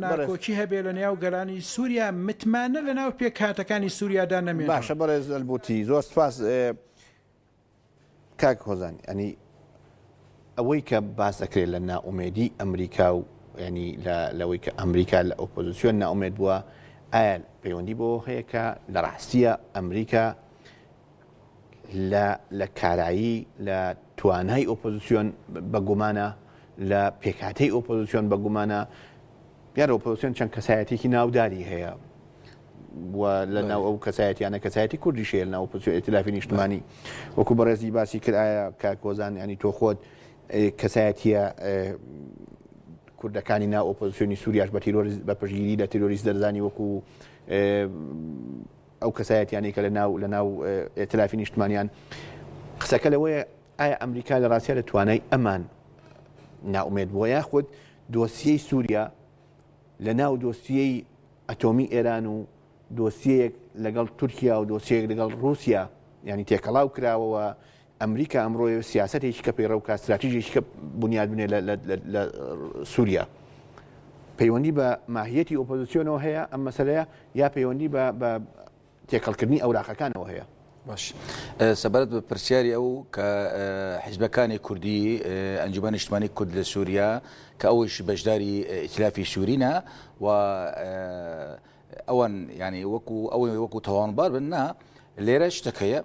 ناکۆکی هەبێ لە نێو گەلانی سووریا متمانە لە ناو پێکهاتەکانی سووریادا نەمێت. باشە بەڕێز ئەلبوتی زۆر سپاس کاک هۆزانی ئەنی ئەوەی کە باس دەکرێت لە ناومێدی ئەمریکا و ینی لەوەی کە ئەمریکا لە ئۆپۆزیسیۆن ناومێت بووە ئایا پەیوەندی بۆ هەیە کە لە ڕاستیە ئەمریکا لە کارایی لە توانای ئۆپۆزیسیۆن بەگومانە لە پێکهاتەی ئۆپۆزیسیۆن بەگومانە یان ئۆپۆزیسیۆن چەند کەسایەتێکی ناوداری هەیە لە ناو ئەو کەسایەتیانە کەسایەتی کوردی شێل ناو ئێتلافی نیشتمانی وەکو بەڕێزی باسی کرایە کاکۆزان ینی تۆ خۆت کەسایەتیە کوردەکانی ناو ئۆپۆزیسیۆنی سووریاش بە پشگیری لە تیرۆریست دەرزانی وەکو ئەو کەسایەتیانی کە لە ناو ئێتلافی نیشتمانیان قسەکە لەوەیە ئایا ئەمریکا لە ڕاستیە لە توانای ئەمان ناومێت بووە یاخود دۆسیەی سووریا لە ناو دۆسیەی ئەتۆمی ئێران و دۆسیەیەک لەگەڵ تورکیا و دۆسیەک لەگەڵ رووسیا ینی تێکەڵاو کراوەوە ئەمریکا ئەمڕۆ سیاسەتێکی کە پەیڕە و کا استراتیژێکی کە بنیاد بنێ لە سووریا پەیوەندی بە ماهیەتی ئۆپۆزیسیۆنەوە هەیە ئەم مەسەلەیە یا پەیوەندی بە تێکەڵکردنی ئەوراقەکانەوە هەیە باش سەبارەت بە پرسیاری ئەو کە حیزبەکانی کوردی ئەنجومەن نیشتمانی کورد لە سووریا کە ئەوش بەشداری ئیتلافی سوورینە و ئەوان ینی وەکو تاوانبار بن نا لێرە شتەکەیە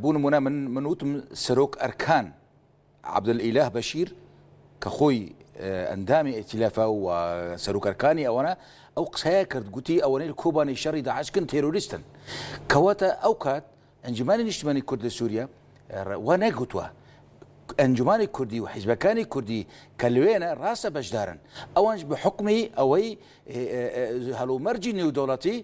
بوو نمونە من وتم سەرۆک ئەرکان عەبدولئیلاه بەشیر کە خۆی ئەندامی ئیتلافە و سەرۆکەرکانی ئەوەنە ئەو قسەیە کرد گوتی ئەوەنەی کۆبانی شەڕی داعشکن تێرۆریستن کەواتە ئەو کات ئەنجومانی نیشتمانی کورد لە سووریا وا نەگوتووە ئەنجومانی کوردی و حیزبەکانی کوردی کە لەوێنە ڕاستە بەشدارن ئەوانش بە حکمی ئەوەی هەڵومەرجی نێودەوڵەتی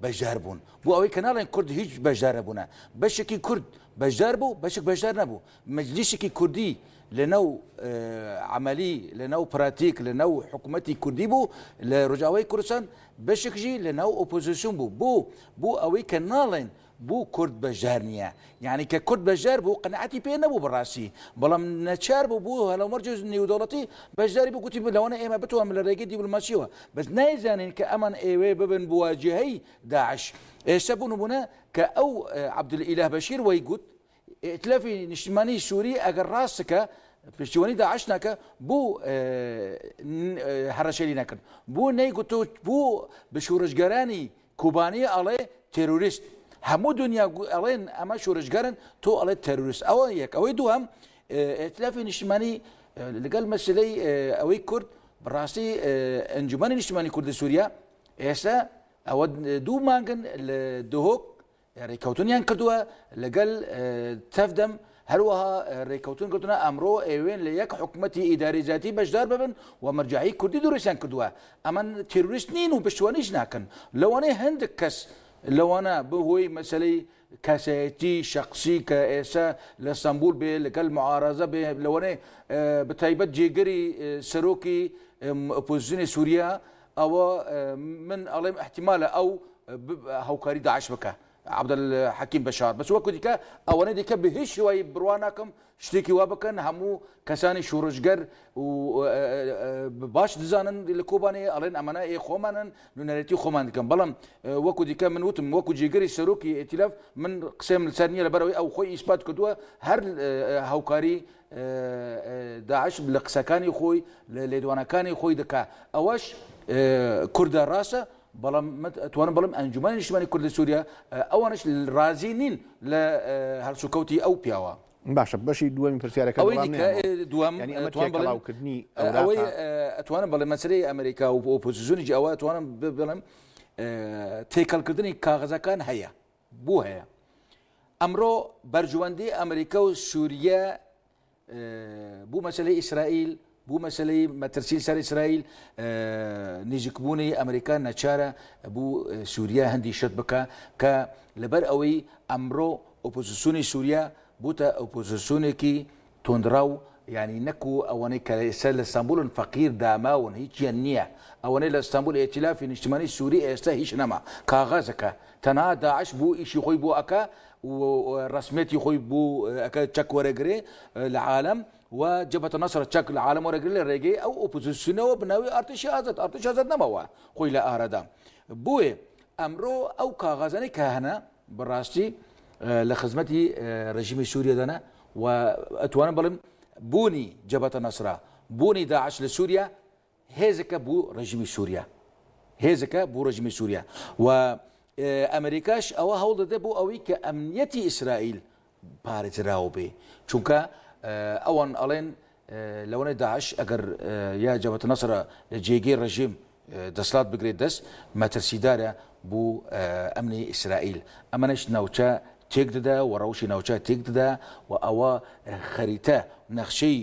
بەشدار بوون بۆ ئەوەی کە ناڵێن کورد هیچ بەشدارە بوونە بەشێکی کورد بەشدار بوو بەشێک بەشدار نەبوو مەجلیسێکی کوردی لەناو عملی لەناو پراتیک لەناو حکوومەتی کوردی بوو لە ڕۆژاوای کوردستان بەشێکژی لەناو ئۆپۆزیسیۆن بوو ئەوەی کە ناڵێن بوو کورد بەشدار نییە یعنی کە کورد بەشدار بوو قەنەعەتی پێ نەبوو بەڕاستی بەڵام نەچار بوو هەڵەمەرج نێودەوڵەتی بەشداری بوو گوتی لەوانە ئێمە بتوانم لە ڕێگەی دیپلۆماسیەوە بەس نایزانین کە ئەمان ئێوێ ببن بۆ واجهەی داعش ئێستا بوو نمونە کە ئەو عەبدولئیلاه بەشیر وەی گوت ئیتلافی نیشتمانی سووری ئەگەر ڕاستەکە پشتیوانی داعش ناکە بوو هەڕەشێری نەکرد بوو نەیگوتۆ بوو بە شورشگەرانی کوبانی ئەڵێ تێرۆریست هەموو دنیا ئەڵێن ئەمە شورشگەرن تۆ ئەڵێ تێرۆریست ئەوە یەک ئەوەی دووەم ئیتلافی نیشتمانی لەگەڵ مەسلەی ئەوەی کورد بەڕاستی ئەنجومەنی نیشتمانی کورد لە سووریا ئێستا ئەوە دوو مانگن لە دهۆک ڕێککەوتنیان کردووە لەگەڵ تەفدەم هەروەها ڕێککەوتن کردونە ئەمڕۆ ئێوێن لە یەک حکوومەتی ئیداری ذاتی بەشدار ببن و مەرجعی کوردی دروستیان کردووە ئەمە تێرۆریست نین و پشتیوانیش ناکەن لەوانەیە هەندێک کەس لەوانە بەهۆی مەسلەی کەسایەتی شخصی کە ئێستا لە ئەستەمبول بێ لەگەڵ معارەزە بێ لەوانەیە بەتایبەت جێگەری سەرۆکی ئۆپۆزیسیۆنی سووریا ئەوە من ئەڵێم احتیمالە ئەو هاوکاری داعش بکە عەبدولحەکیم بەشار بەس وەکو دیکە ئەوانەی دیکە بە هیچ شێوەیە بڕوا ناکەم شتێکی وا بکەن هەموو کەسانی شورشگەر و باش دزانن لە کۆبانەیە ئەڵێن ئەمانە خۆمانن نونەرەتی خۆمان دەکەن بەڵام وەکو دیکە من وتم وەکو جێگەری سەرۆکی ئێتیلاف من قسەم لەسەر نییە لەبەرەوەی ئەو خۆی ئیسپات کردووە هەر هاوکاری داعش لە قسەکانی خۆی لە لێدوانەکانی خۆی دەکا ئەوەش کوردە ڕاستە بەڵام ئەتوانم بەڵام ئەنجومەنی نیشتمانی کورد لە سووریا ئەوانش ڕازی نین لە هەڵسوکەوتی ئەو پیاوە باشە بەشی دووەمی پرسیارەکە دووەم ئەوەی ئەتوانم بەڵێ مەسەلەی ئەمریکا و ئۆپۆزیسیۆنی ئەوە ئەتوانم بڵێم تێکەڵکردنی کاغەزەکان هەیە بوو هەیە ئەمڕۆ بەرژوەندی ئەمریکا و سووریا بوو مەسەلەی ئیسرائیل بوو مەسەلەی مەترسیل سەر ئیسرائیل نزیکبوونی ئەمریکا نەچارە بوو سووریا هەندی شت بکە کە لەبەر ئەوەی ئەمڕۆ ئۆپۆزیسیۆنی سووریا بووتە ئۆپۆزیسیۆنێکی تۆندراو یعنی نەکو ئەوانەی کە ئێستا لە ئەستەمبولن فەقیر داماون هیچیان نییە ئەوانەی لە ئەستەمبول ئێتیلافی نیشتمانی سووری ئێستا هیچ نەما کاغەزەکە تەنها داعش بوو ئیشی خۆی بۆ ئەکا و ڕسمێتی خۆی بوو ئەکە چەک وەرەگرێ لە عالم و جبهة النصر تشكل العالم ورجل الرجاء او اوبوزيسيون وبناوي ارتشي ازت نموا خويلا اردا بوي امرو او كاغازني كهنا براستي لخدمتي رجيم سوريا دنا واتوانا بلم بوني جبهة النصر بوني داعش لسوريا هيزك بو رجيم سوريا هێزەکە بۆ ڕژیمی سووریا و ئەمریکاش ئەوە هەوڵ دەدە بۆ ئەوەی کە ئەمنیەتی ئیسرائیل پارێزراوە بێ چونکە ئەوان ئەڵێن لەوەی داعش ئەگەر یا جەبهەت نەسرە لە جێگەی ڕژیم دەسڵات بگرێت دەست مەترسیدارە بۆ ئەمنی ئیسرائیل ئەمەش ناوچە تێک دەدا و ڕەوشی ناوچە تێک دەدا و ئەوە خەریتە نەخشەی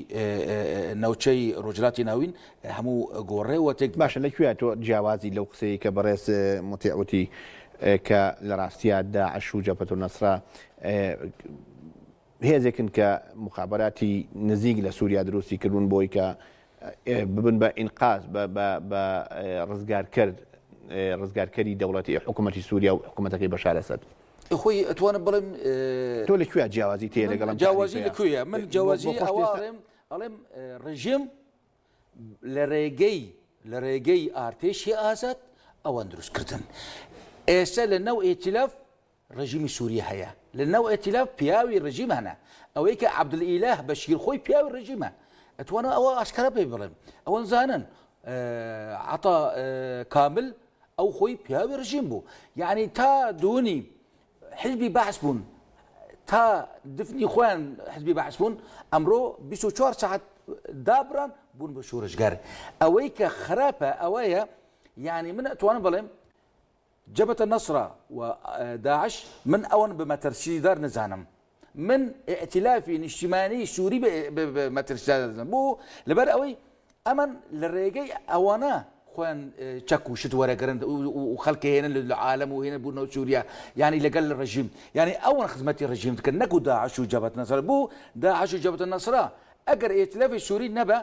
ناوچەی ڕۆژلاتی ناوین هەموو گۆڕێەوە تێک باشە لەکوێ تۆ جیاوازی لەو قسەی کە بەڕێز متیعوتی کە لە ڕاستیە داعش و جەبهەت نەسرە هێزێکن کە مخابراتی نزیک لە سووریا دروستی کردوون بۆی کە ببن بە ئینقاز بە ڕزگارکەری دەوڵەتی حکوومەتی سووریا و حکوومەتەکەی بەشار ئەسەد خۆی ئەتوانم بڵێم تۆ لەکوێ جیاوازی تێ لەگەڵم جیاوازی لەکوێیە من جیاوازی ئەڵێم ڕژیم لە ڕێگەی ئارتێشی ئازاد ئەوان دروستکردن ئێستا لە نەو ئێتیلاف ڕژیمی سووریە هەیە لە نەو ئێتیلاف پیاوی ڕژیم هەنا ئەوەی کە عەبدولئیلاه بەشیر خۆی پیاوی ڕژیمە ئەتوانە ئەوە ئاشکرا پێ بڵێم ئەوەن زانن عەتا کامل ئەو خۆی پیاوی ڕژیم بوو یعنی تا دوونی حزبی بەعس بوون تا دفنی خۆیان حزبی بەعس بوون ئەمڕۆ 24 ساعت دابران بوون بە شورشگار ئەوەی کە خراپە ئەوەیە یعنی من ئەتوانم بڵێم جەبهەت نەسرە و داعش من ئەوەن بە مەترسیدار نزانم من ئێتیلافی نیشتیمانی سووری بە مەترسیدار نزانم بوو لەبەر ئەوەی ئەمن لە ڕێگەی ئەوانە خۆیان چەک و شت وەرەگەرن و خەڵکی هێنن لە عالەم و هێنە بوونەوە سووریا ینی لەگەل ڕژیم ینی ئەوەن خزمەتی ڕژیم دکرد نەکو داعش و جەبهەت نەسرە بوو داعش و جەبهەت نەسرە ئەگەر ئێتیلافی سووری نەبە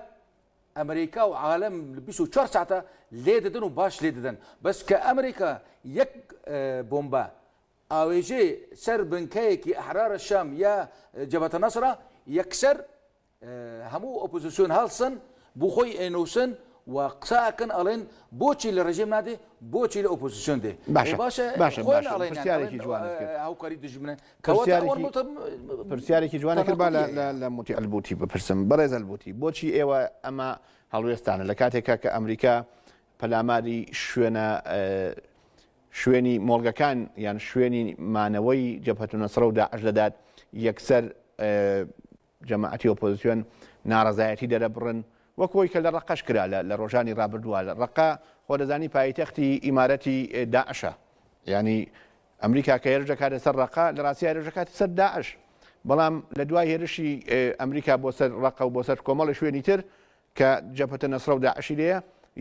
ئەمریکا و عالم 24 ساعتە لێ دەدەن و باش لێ دەدەن بەس کە ئەمریکا یەک بۆمبە ئاوێژێ سەر بنکەیەکی ئەحرارە شام یا جەبهەت نەسرە یەکسەر هەموو ئۆپۆزیسیۆن هەڵسن بۆ خۆی ئێنووسن و قساکەن ئەڵێن بۆچی لە ڕژیم نادێ بۆچی لە ئۆپۆزیسیۆن دێ باشە پرسیارێکی هاوکاری دژمنە پرسیارێکی جوانە کرد لە موتی ئەلبوتی بپرسم بەڕێز ئەلبوتی بۆچی ئێوە ئەمە هەڵوێستانە لە کاتێکە کە ئەمریکا پەلاماری شوێنی مۆڵگەکان یان شوێنی مانەوەی جەبهەت نەسرە و داعش دەدات یەکسەر جەماعەتی ئۆپۆزیسیۆن ناڕەزایەتی دەرەبڕن وەکۆی کە لە ڕقەش کرا لە ڕۆژانی ڕابردووە لە ڕقا خۆ دەزانی پایتەختی ئیمارەتی داعشە ینی ئەمریکا کە هێرشەکاتە سەر ڕقا لە ڕاستی هێرشەکاتی سەر داعش بەڵام لە دوای هێرشی ئەمریکا بۆ سەر ڕقە و بۆ سەر کۆمەڵی شوێنی تر کە جەبهەت نەسرە و داعشی لێیە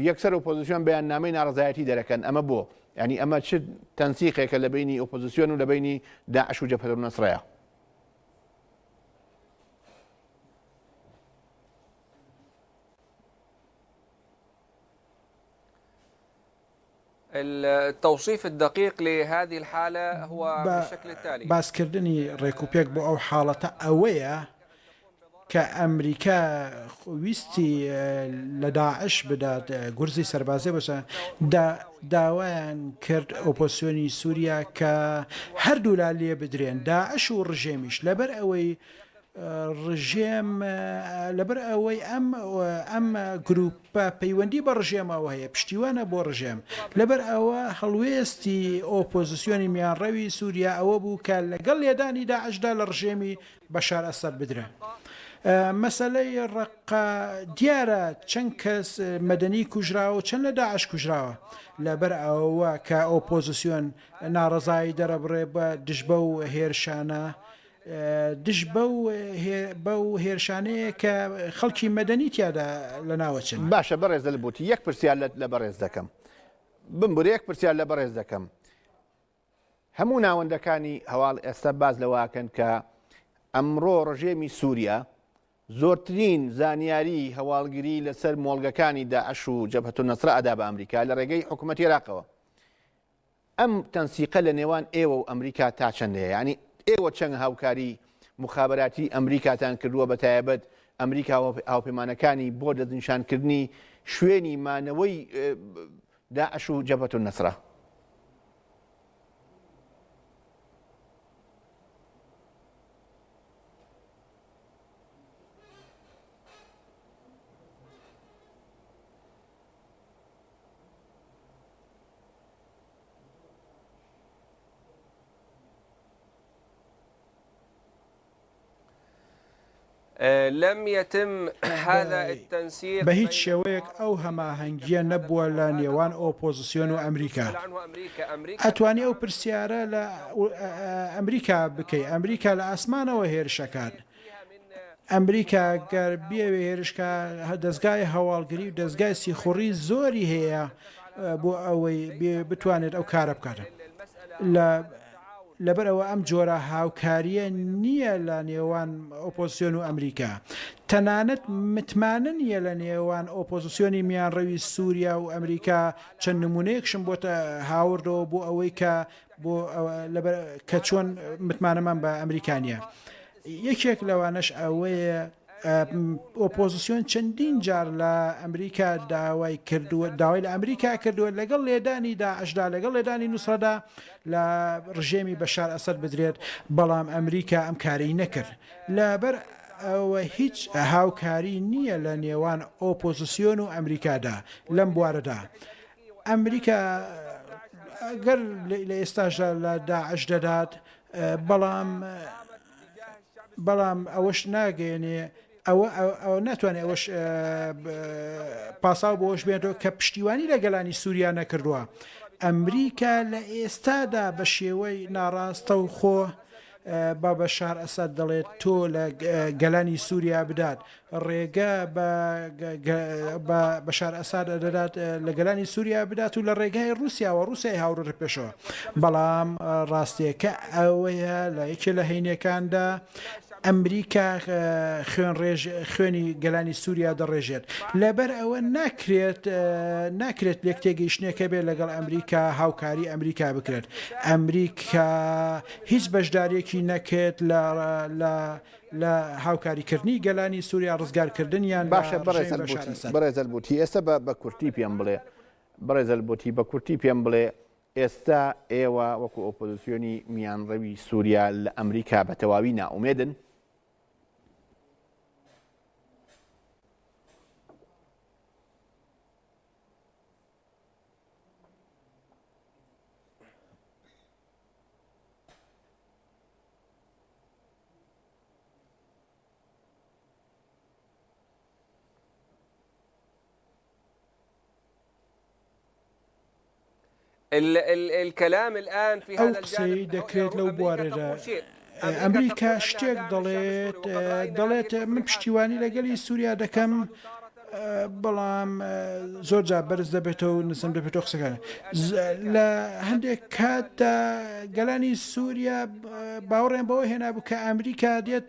یەکسەر ئۆپۆزیسیۆن بەیاننامەی ناڕەزایەتی دەرەکەن ئەمە بۆ ینی ئەمە چ تەنسیقێکە لە بینی ئۆپۆزیسیۆن و لە بینی داعش و جەبهەت نەسرەیە التوصيف الدقيق لهذه الحالة هو بالشكل التالي باسکردنی ڕێکوپێک بۆ ئەو حاڵەتە ئەوەیە کە ئەمریکا ویستی لە داعش بدات گورزی سەربازێ بەسە داوایان کرد ئۆپۆسیۆنی سووریا کە هەردوو لا لێ بدرێن داعش و ڕژێمیش لەبەر ئەوەی ڕژێم لەبەر ئەوەی ئەم گروپە پەیوەندی بە ڕژێمەوە هەیە پشتیوانە بۆ ڕژێم لەبەر ئەوە هەڵوێستی ئۆپۆزیسیۆنی میانڕەوی سووریا ئەوە بوو کە لەگەڵ لێدانی داعشدا لە ڕژێمی بەشار ئەسەد بدرێن مەسەلەی ڕقا دیارە چەند کەس مەدەنی کوژراوە چەند لە داعش کوژراوە لەبەر ئەوە کە ئۆپۆزیسیۆن ناڕەزایی دەرەبڕێ بە دژ بە و هێرشانە دش بەو هێرشانەیە کە خەڵکی مەدەنی تیادا لە ناوەچن باشە بەڕێز دەلبوتی یەک پرسیار لە بەڕێز دەکەم بمبورە یەک پرسیار لە بەڕێز دەکەم هەموو ناوەندەکانی هەواڵ ئێستا باز لەواکەن کە ئەمڕۆ ڕژێمی سووریا زۆرترین زانیاری هەواڵگیری لەسەر مۆڵگەکانی داعش و جەبهەت نەسرە ئەدا بە ئەمریکا لە ڕێگەی حکوومەتی عێراقەوە ئەم تەنسیقە لە نێوان ئێوە و ئەمریکا تا چەندەیە ینی ئێوە چەند هاوکاری مخابراتی ئەمریکاتان کردووە بە تایبەت ئەمریکا هاوپەیمانەکانی بۆ دەستنیشانکردنی شوێنی مانەوەی داعش و جەبهەت نەسرە لم يتم هذا التنسيق بە هیچ شێوەیەک ئەو هەماهەنگیە نەبووە لە نێوان ئۆپۆزیسیۆن و ئەمریکا. ئەتوانی ئەو پرسیارە لە ئەمریکا بکەی. ئەمریکا لە ئاسمانەوە هێرشەکان. ئەمریکا گەر بێوێ هێرشکە دەستگای هەواڵگری و دەستگای سیخوڕی زۆری هەیە بۆ ئەوەی بتوانێت ئەو کارە بکاتە. لەبەرەوە ئەم جۆرە هاوکاریە نییە لە نێوان ئۆپۆزیسیۆن و ئەمریکا. تەنانەت متمانە نیە لە نێوان ئۆپۆزیسیۆنی میانڕەوی سووریا و ئەمریکا چەند نمونەیەکشم بۆتە هاوردەوە بۆ ئەوەی کە چۆن متمانەمان بە ئەمریکانیە. یەکێک لەوانش ئەوەیە ئۆپۆزیسیۆن چەندین جار لە ئەمریکا داوای لە ئەمریکا کردووە لەگەڵ لێدانی داعشدا لەگەڵ لێدانی نووسڕەدا لە ڕژێمی بەشار ئەسەد بدرێت، بەڵام ئەمریکا ئەم کارەی نەکرد. لەبەر ئەوە هیچ هاوکاری نییە لە نێوان ئۆپۆزیسیۆن و ئەمریکادا لەم بوارەدا. ئەمریکا گەر لە ئێستاشدا لە داعش دەدات، بەڵام ئەوەش ناگەێنێ ئەوە ناتوانێت ئەوەش پاساو بۆش بێتەوە کە پشتیوانی لە گەلانی سووریا نەکردووە. ئەمریکا لە ئێستادا بە شێوەی ناڕاستە و خۆ با بەشار ئەسەد دەڵێت تۆ لە گەلانی سووریا بدات، ڕێگە بە بەشار ئەساد دەدات لە گەلانی سووریا بدات و لە ڕێگای رووسیاوە رووسای هاوڕێ پێشەوە. بەڵام ڕاستیەکە ئەوەیە لە یەکێ لە هەینەکاندا ئەمریکا خوێنی گەلانی سووریا دەڕێژێت. لەبەر ئەوە ناکرێت لێک تێگەیشتنێکە بێت لەگەڵ ئەمریکا هاوکاری ئەمریکا بکرێت. ئەمریکا هیچ بەشدارێکی نەکرێت لە هاوکاریکردنی گەلانی سووریا ڕزگارکردنیان. باشە بەڕێزەل بوتی ئێستا بە کورتی پێم بڵێ بەڕێزەل بوتی بە کورتی پێم بڵێ ئێستا ئێوە وەکو ئۆپۆزیسیۆنی میانڕەوی سووریا لە ئەمریکا بە تەواوی ناومێدن؟ الكلام الآن في هذا الجانب دەکرێت لەو بوارەدا ئەمریکا شتێک دەڵێت من پشتیوانی لەگەلی سووریا دەکەم، بەڵام زۆر جا بەرز دەبێتەوە و نزم دەبێتەوە قسەکان. لە هەندێک کاتدا گەلانی سووریا باوەڕێن بەوە هێنابوو کە ئەمریکا دێت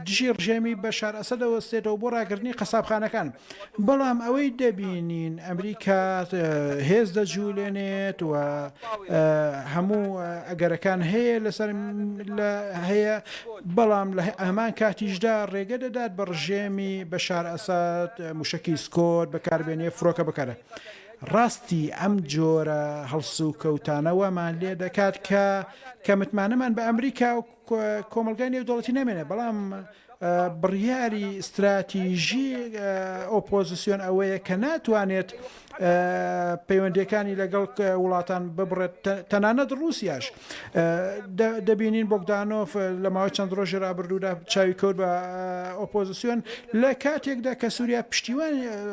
دژی ڕژێمی بەشار ئەسەد دەوەستێتەوە بۆ ڕاگررتنی قەسابخانەکان. بەڵام ئەوەی دەبینین ئەمریکا هێز دەجوولێنێت و هەموو ئەگەرەکان هەیە لەسەر هەیە، بەڵام لە هەمان کاتیشدا ڕێگە دەدات بە ڕژێمی بەشار ئەساد موشکی سکۆت بەکاربێنێ فڕۆکە بکارە. ڕاستی ئەم جۆرە هەڵس و کەوتانەوەمان لێ دەکات کە متمانەمان بە ئەمریکا و کۆمەلگای نێودەوڵەتی نامێنێ. بەڵام بڕیاری استراتیژی ئۆپۆزیسیۆن ئەوەیە کە ناتوانێت پەیوەندیەکانی لەگەڵ وڵاتان ببڕێت، تەنانەت رووسیاش. دەبینین بۆگدانۆف لە ماوەی چەند ڕۆژی ڕابردوودا چاوی کەوت بە ئۆپۆزیسیۆن لە کاتێکدا کە سووریا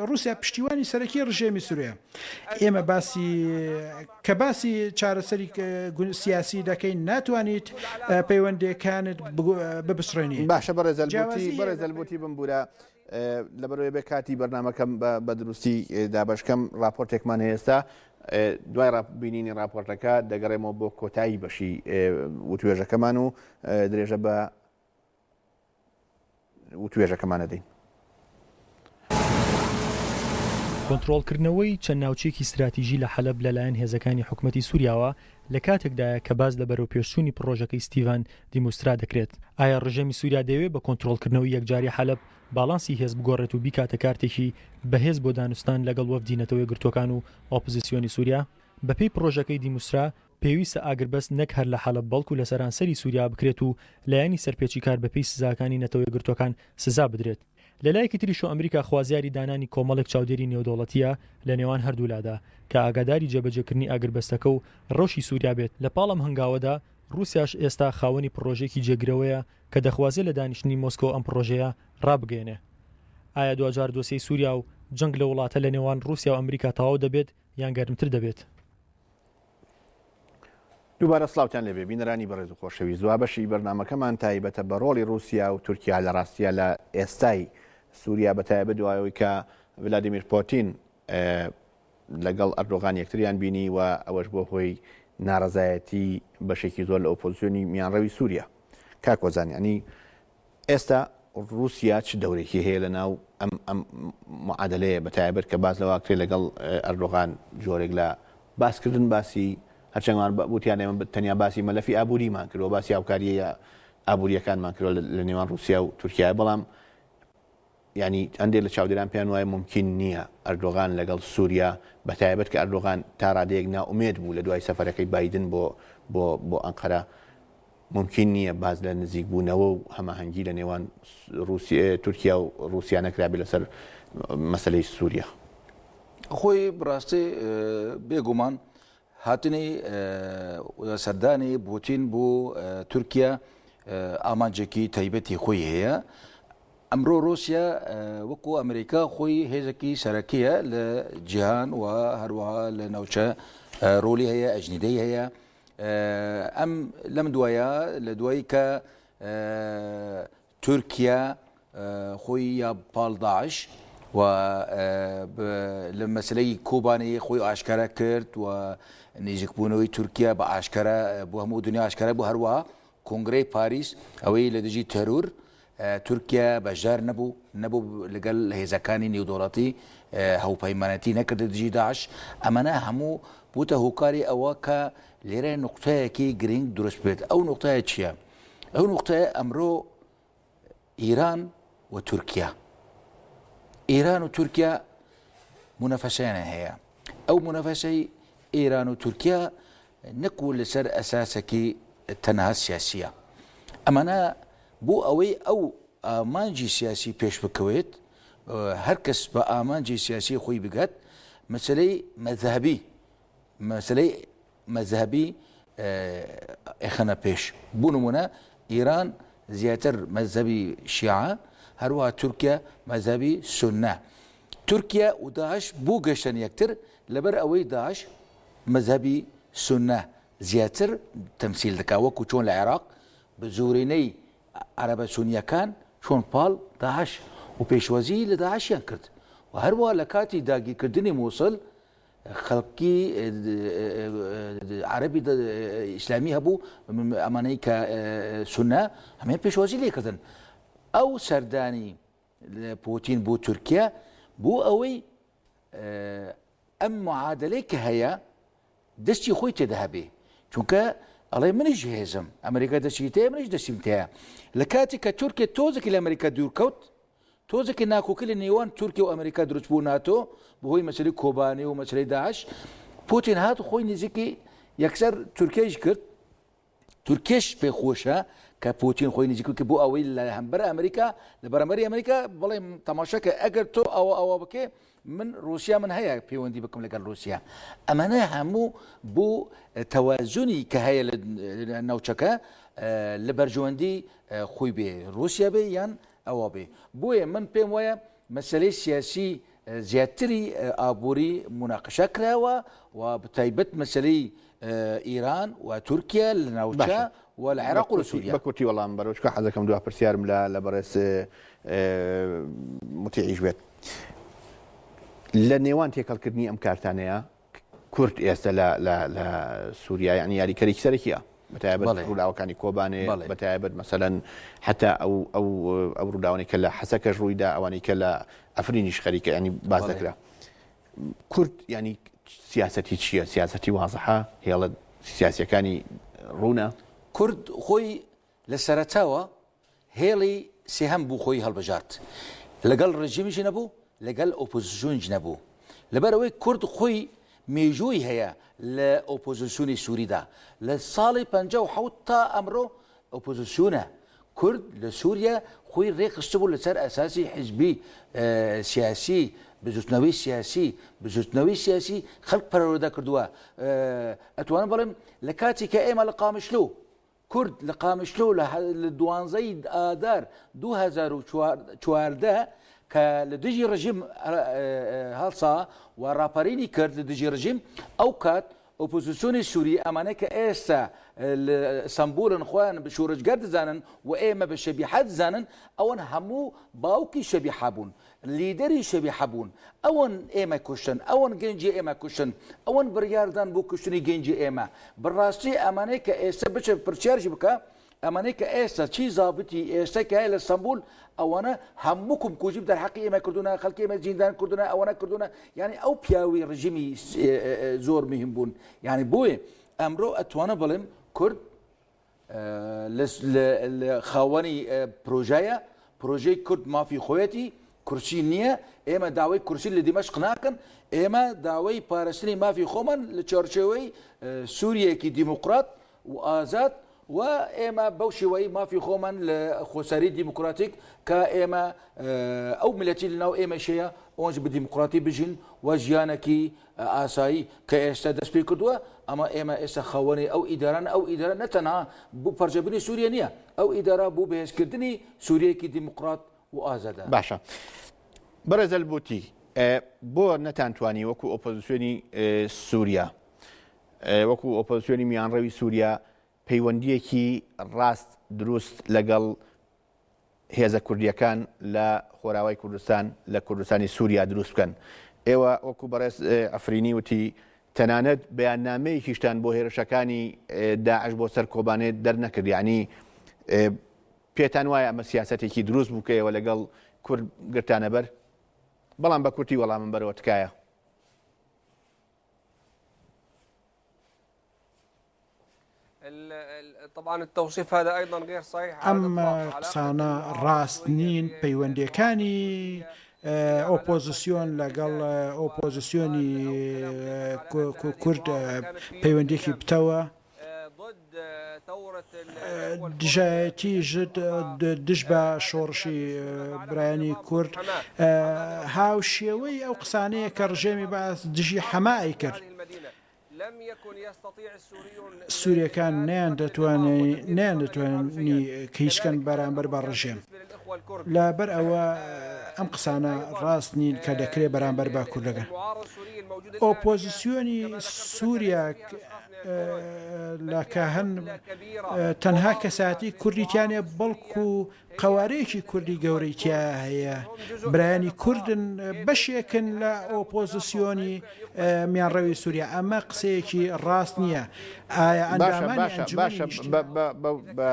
رووسیا پشتیوانی سەرەکی ڕژێمی سووریا. ئێمە باسی چارەسەری سیاسی دەکەین، ناتوانیت پەیوەندیەکانت ببسڕێنی. باشە بەڕێزەلبوتی بمبورە لەبەرەوەی بێ کاتی بەرنامەکەم بە دروستی دابشکەم راپۆرتێکمان هێستا دوای بینینی راپۆرتەکە دەگەڕێمەوە بۆ کۆتایی بەشی وتوێژەکەمان و درێژە بە وتوێژەکەمانە دەین. کۆنتڕۆڵکردنەوەی چەند ناوچێکی استراتیژی لە حەلەب لەلایەن هێزەکانی حکوومەتی سووریاوە لە کاتێکدایە کە باز لە بەرەو پێشچوونی پرۆژەکەی ستیڤان دیموسترا دەکرێت. ئایا ڕژێمی سووریا دەوێت بە کۆنتڕۆڵکردنەوەی یەکجاری حەلەب باڵانسی هێز بگۆڕێت و بیکاتە کارتێکی بەهێز بۆ دانوستان لەگەڵ وەفدی نەتەوەی گرتوەکان و ئۆپۆزیسیۆنی سووریا؟ بەپێی پرۆژەکەی دیموسترا پێویستە ئاگربەست نەک هەر لە حەلەب بەڵکو لە سەرانسەری سووریا بکرێت و لایەنی سەرپێچی کار بەپێی سزاکانی نەتەوەی گرتوەکان سزا بدرێت. لەلایەکی تریشۆ ئەمریکا خوازیاری دانانی کۆمەڵێک چاودێری نێودەوڵەتیە لە نێوان هەردوولادا کە ئاگاداری جێبەجێکردنی ئاگربەستەکە و ڕەوشی سووریا بێت. لە پاڵم هەنگاوەدا رووسیاش ئێستا خاوەنی پرۆژێکی جێگرەوەیە کە دەخوازێت لە دانیشتنی مۆسکۆ ئەم پرۆژەیە ڕابگەێنێ. ئایا 2023 سووریا و جەنگ لە وڵاتە لە نێوان رووسیا و ئەمریکا تەواو دەبێت یان گەرمتر دەبێت؟ دووبارە سلااوان لەبێ بینەرانی بەڕێز و خۆشەوی زوا بەشی بەرنمەکەمان تایبەتە بە ڕۆڵی رووسیا و تورکیا لە ڕاستیە لە ئێستای سووریا بەتایبە دوایەوەی کە ڤلادیمیر پۆتین لەگەڵ ئەردۆغان یەکتریان بینی و ئەوەش بۆ هۆی ناڕەزایەتی بەشێکی زۆر لە ئۆپۆزیسیۆنی میانڕەوی سووریا. کاکۆزانی ئەنی ئێستا رووسیا چ دەورێکی هەیە لە ناو ئەم معادلەیە بەتایبەت کە باز لەواکرێ لەگەڵ ئەردۆغان جۆرێک لە باسکردن باسی هەرچەنگمان بوتیان ئێمە تەنیا باسی مەلەفی ئابووریمان کردەوە باسی هاوکاریە ئابوووریەکانمان کردەوە لە نێوان رووسیا و تورکیا بەڵام ینی ئەندێک لە چاودێران پێیان وایە ممکن نییە ئەردۆغان لەگەڵ سووریا بەتایبەت کە ئەردۆغان تا ڕادەیەک ناومێد بوو لە دوای سەفەرەکەی بایدن بۆ ئەنقەرە ممکن نییە باز لە نزیک بوونەوە و هەماهەنگی لە نێوان تورکیا و رووسیا نەکرابێت لەسەر مەسەلەی سووریا. خۆی بڕاستی بێگومان هاتنی سەردانی پوتین بۆ تورکیا ئامانجێکی تایبەتی خۆی هەیە. ئەمڕۆ رووسیا وەکو ئەمریکا خۆی هێزێکی سەرەکیە لە جیهان و هەروەها لە ناوچە ڕۆلی هەیە ئەژنیدەی هەیە. ئەم لەم دوایە لە دوایی کە تورکیا خۆی یا پاڵداعش و لە مەسلەی کۆبانەی خۆی ئاشکارا کرد و نزیکبوونەوەی تورکیا بە ئاشکارا بۆ هەموو دنیا ئاشکارا بوو هەروەها کۆنگرەی پاریس ئەوەی لە دژی تەرور تورکیا بەشدار نەبوو لەگەڵ هێزەکانی نێودوڵەتی هەوپەیمانەتی نەکردە دژی داعش. ئەمەە هەموو بوتە هۆکاری ئەوە کە لێرە نقطەیەکی گرنگ دروست بێت. ئەو نقطەیە چییە؟ ئەو نقطەیە ئەمڕۆ ئیران و تورکیا. ئیران و تورکیا منافەسەیان هەیە. ئەو منافەسەی ئیران و تورکیا نەکو لەسەر ئەساسێکی تەنها سیاسیە. ئەمانە بۆ ئەوەی ئەو ئامانجی سیاسی پێش بکەوێت هەر کەس بە ئامانجی سیاسی خۆی بگات مەسەلەی مەذهبی ئەخەنە پێش. بوو نمونە ئیران زیاتر مەذهبی شیعە هەروەها تورکیا مەذهبی سونە. تورکیا و داعش بوو گەشتن یەکتر لەبەر ئەوەی داعش مەذهبی سونە زیاتر تەمسیل دەکا وەکو چۆن لە عێراق بە زۆرینەی عەرەبە سونیەکان چۆن پاڵ داعش و پێشوەزی لە داعشیان کرد و هەروەها لە کاتی داگیرکردنی مووسڵ خەڵکی عەرەبی ئیسلامی هەبوو ئەمانەی کە سونە هەمێ پێشوەزی لێکردن. ئەو سەردانی پۆتین بۆ تورکیا بۆ ئەوەی ئەم معادلەی کە هەیە دەستی خۆی تێدا هەبێ چونکە ئەڵێ منیش هێزم ئەمریکا دەستی تەیە منیش دەستیم تەیە. لە کاتی کە تورکیا تۆزێکی لە ئەمریکا دوورکەوت تۆزێکی ناکۆکە لە نێوان تورکیا و ئەمریکا دروست بوو ناتۆ بەهۆی مەسەلەی کۆبانێ و مەسەلەی داعش پوتین هات خۆی نزیکی یەکسەر تورکیاش کرد. تورکیش پێخۆشە کە پوتین خۆی نزیک کە بۆ ئەوەی لە هەمبەر ئەمریکا لە بەرامبەری ئەمریکا بڵێم تەماشاکە ئەگەر تۆ ئەوە بکێ من رووسیا من هەیە پەیوەندی بکەم لەگەڵ رووسیا. ئەمانە هەموو بۆ تەوازونی کە هەیە لە ناوچەکە لە بەرژەوەندی خۆی بێ رووسیا بێ یان ئەوە بێ. بۆیە من پێم وایە مەسەلەی سیاسی زیاتری ئابووری مناقشە کراوە و بتایبەت مەسەلەی ئیران و تورکیا لە ناوچە و لە عێراق و لە سووریا. بەکوتی وەڵام بەرەوچکە حەزەکەم دو پرسیارم لە بەڕێز متیعیش بێت. لە نێوان تێکەڵکردنی ئەم کارتانەیە کورد ئێستا لە سووریا یعنی یاریکەرێکی سەرەکیە بەتایبەت ڕووداوەکانی کۆبانێ بەتایبەت مەسەلەن حتا ئەو ڕووداوانی کە لە حەسەکەش ڕوویدا ئەوانی کە لە ئەفرینیش خەریکە ینی باز دەکرا. کورد ینی سیاسەتی چییە؟ سیاسەتی وازەحە هێڵە سیاسیەکانی ڕوونە؟ کورد خۆی لە سەرەتاوە هێڵی سێهەم بوو خۆی هەڵبژارد لەگەڵ ڕژیمیش نەبوو لەگەڵ ئۆپۆزیسیۆنیش نەبوو. لەبەرەوەی کورد خۆی مێژووی هەیە لە ئۆپۆزیسیۆنی سووریدا لە ساڵی 57 تا ئەمڕۆ ئۆپۆزیسیۆنە. کورد لە سووریا خۆی ڕێخستە بوو لەسەر ئەساسی حیزبی سیاسی بجوستنەوەی سیاسی خەڵک پەرەوەدا کردووە. ئەتوانم بڵێم لە کاتی کە ئێمە لە قامشلو کورد لە قامشلۆ لە 12 ئادار 2014 کە لە دژی ڕژیم هەڵسا و ڕاپەرینی کرد لە دژی ڕژیم ئەو کات ئۆپۆزیسیۆنی سووری ئەمانەی کە ئێستا سمبولن خۆیان بە شوورجگەر دەزانن و ئێمە بە شەبیحە دەزانن ئەوەن هەموو باوکی شەبیحە بوون لیدەری شەبیحە بوون ئەوەن ئێمە کوشتن ئەوەن گەنجی ئێمە کوشتن ئەوەن بڕیاردان بۆ کوشتنی گەنجی ئێمە بڕاستی ئەمانەی کە ئێستا بچە پرسیارژی بکە ئەمانەی کە ئێستا چی زابتی ئێستا کە لە سمبول ئەوانە هەمووکم کوژیب دەرحەقی ئێمە کردوونە خەڵکی ئێمە جیندان کردوونە ئەوانە کردوونە یعنی ئەو پیاوی ڕژیمی زۆر مهم بوون یعنی بۆیە ئەمڕۆ ئەتوانە بڵێم کورد لە خاوەنی پرۆژەیە پرۆژەی کورد مافی خۆیەتی کورسی نییە ئێمە داوای کورسی لە دیمەشق ناکەن ئێمە داوای پارێزتنی مافی خۆمان لە چارچێوەی سووریەکی دیموقرات و ئازاد و ئێمە بەو شێوەی مافی خۆمان لە خۆسەری دیموکراتیک کە ئێمە ئەو ملەتی لەناو ئێمەشەیە ئەوەنج بە دیموکراتی بژین و ژیانێکی ئاسایی کە ئێستا دەست پێ کردووە ئەمە ئێمە ئێستا خەوەنی ئەو ئیداران ئەو ئیدارە نەتەنها بوو پەرژەبنی سووریە نییە ئەو ئیدارە بوو بەهێزکردنی سووریەکی دیموکرات و ئازادە باشە بەڕێزەل بوتی بۆ نەتانتوانی وەکو ئۆپۆزیسیۆنی سووریا وەکو ئۆپۆزیسیۆنی میانڕەوی سووریا پەیوەندیەکی ڕاست دروست لەگەڵ هێزە کوردیەکان لە خۆراوای کوردستان لە کوردستانی سووریا دروست بکەن ئێوە وەکو بەڕێز ئەفرینی وتی تەنانەت بەیاننامەیەکیشتان بۆ هێرشەکانی داعش بۆ سەر کۆبانێت دەرنەکرد یعنی پێتان وایە ئەمە سیاسەتێکی دروست بوو کە ئێوە لەگەڵ کورد گرتانە بەر بەڵام بە کورتی وەڵامم بەرەوە تکایە طبعا التوصيف هذا ايضا غير صحيح ئەم قسانە ڕاست نین پەیوەندیەکانی ئۆپۆزیسیۆن لەگەڵ ئۆپۆزیسیۆنی کورد پەیوەندێکی بتەوە دژایەتی دش بە شۆڕشی برایانی کورد هاو شێوەی ئەو قسانەیە کە ڕژێمی باس دژی حەمای کرد سووریەکان نیان دەتوانی کەیشکەن بەرامبەر بە ڕژێم لەبەر ئەوە ئەم قسانە ڕاست نین کە دەکرێت بەرامبەر با کوردەکەن ئۆپۆزیسیۆنی سووریا لە کاهەن تەنها کەساتی کوردیتیانێ بەڵکو و قەوارەیەکی کوردی گەورەی تیا هەیە برایانی کوردن بەشێکن لە ئۆپۆزیسیۆنی میانڕەوی سووریا ئەمە قسەیەکی ڕاست نییە ئایا باشە بە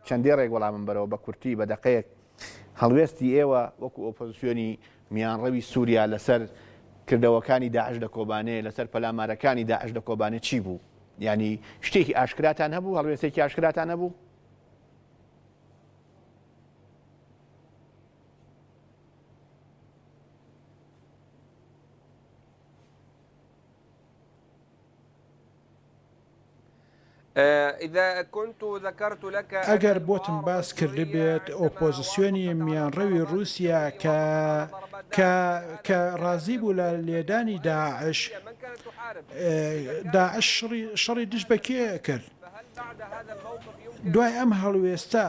چەندێ ڕێک وەڵامم بەرەوە بە کورتی بە دەقەیەک هەڵوێستی ئێوە وەکو ئۆپۆزیسیۆنی میانڕەوی سووریا لەسەر کردەوەکانی داعش لە کۆبانەیە لەسەر پەلامارەکانی داعش لە کۆبانێ چی بوو؟ ینی شتێکی ئاشکراتان هەبوو هەڵوێستێکی ئاشکراتان هەبوو؟ ئەگەر بۆتم باس کرد بێت ئۆپۆزیسیۆنی میانڕەوی رووسیا کە ڕازی بوو لە لێدانی داعش شەڕی دش بە کێ کرد دوای ئەم هەڵوێستا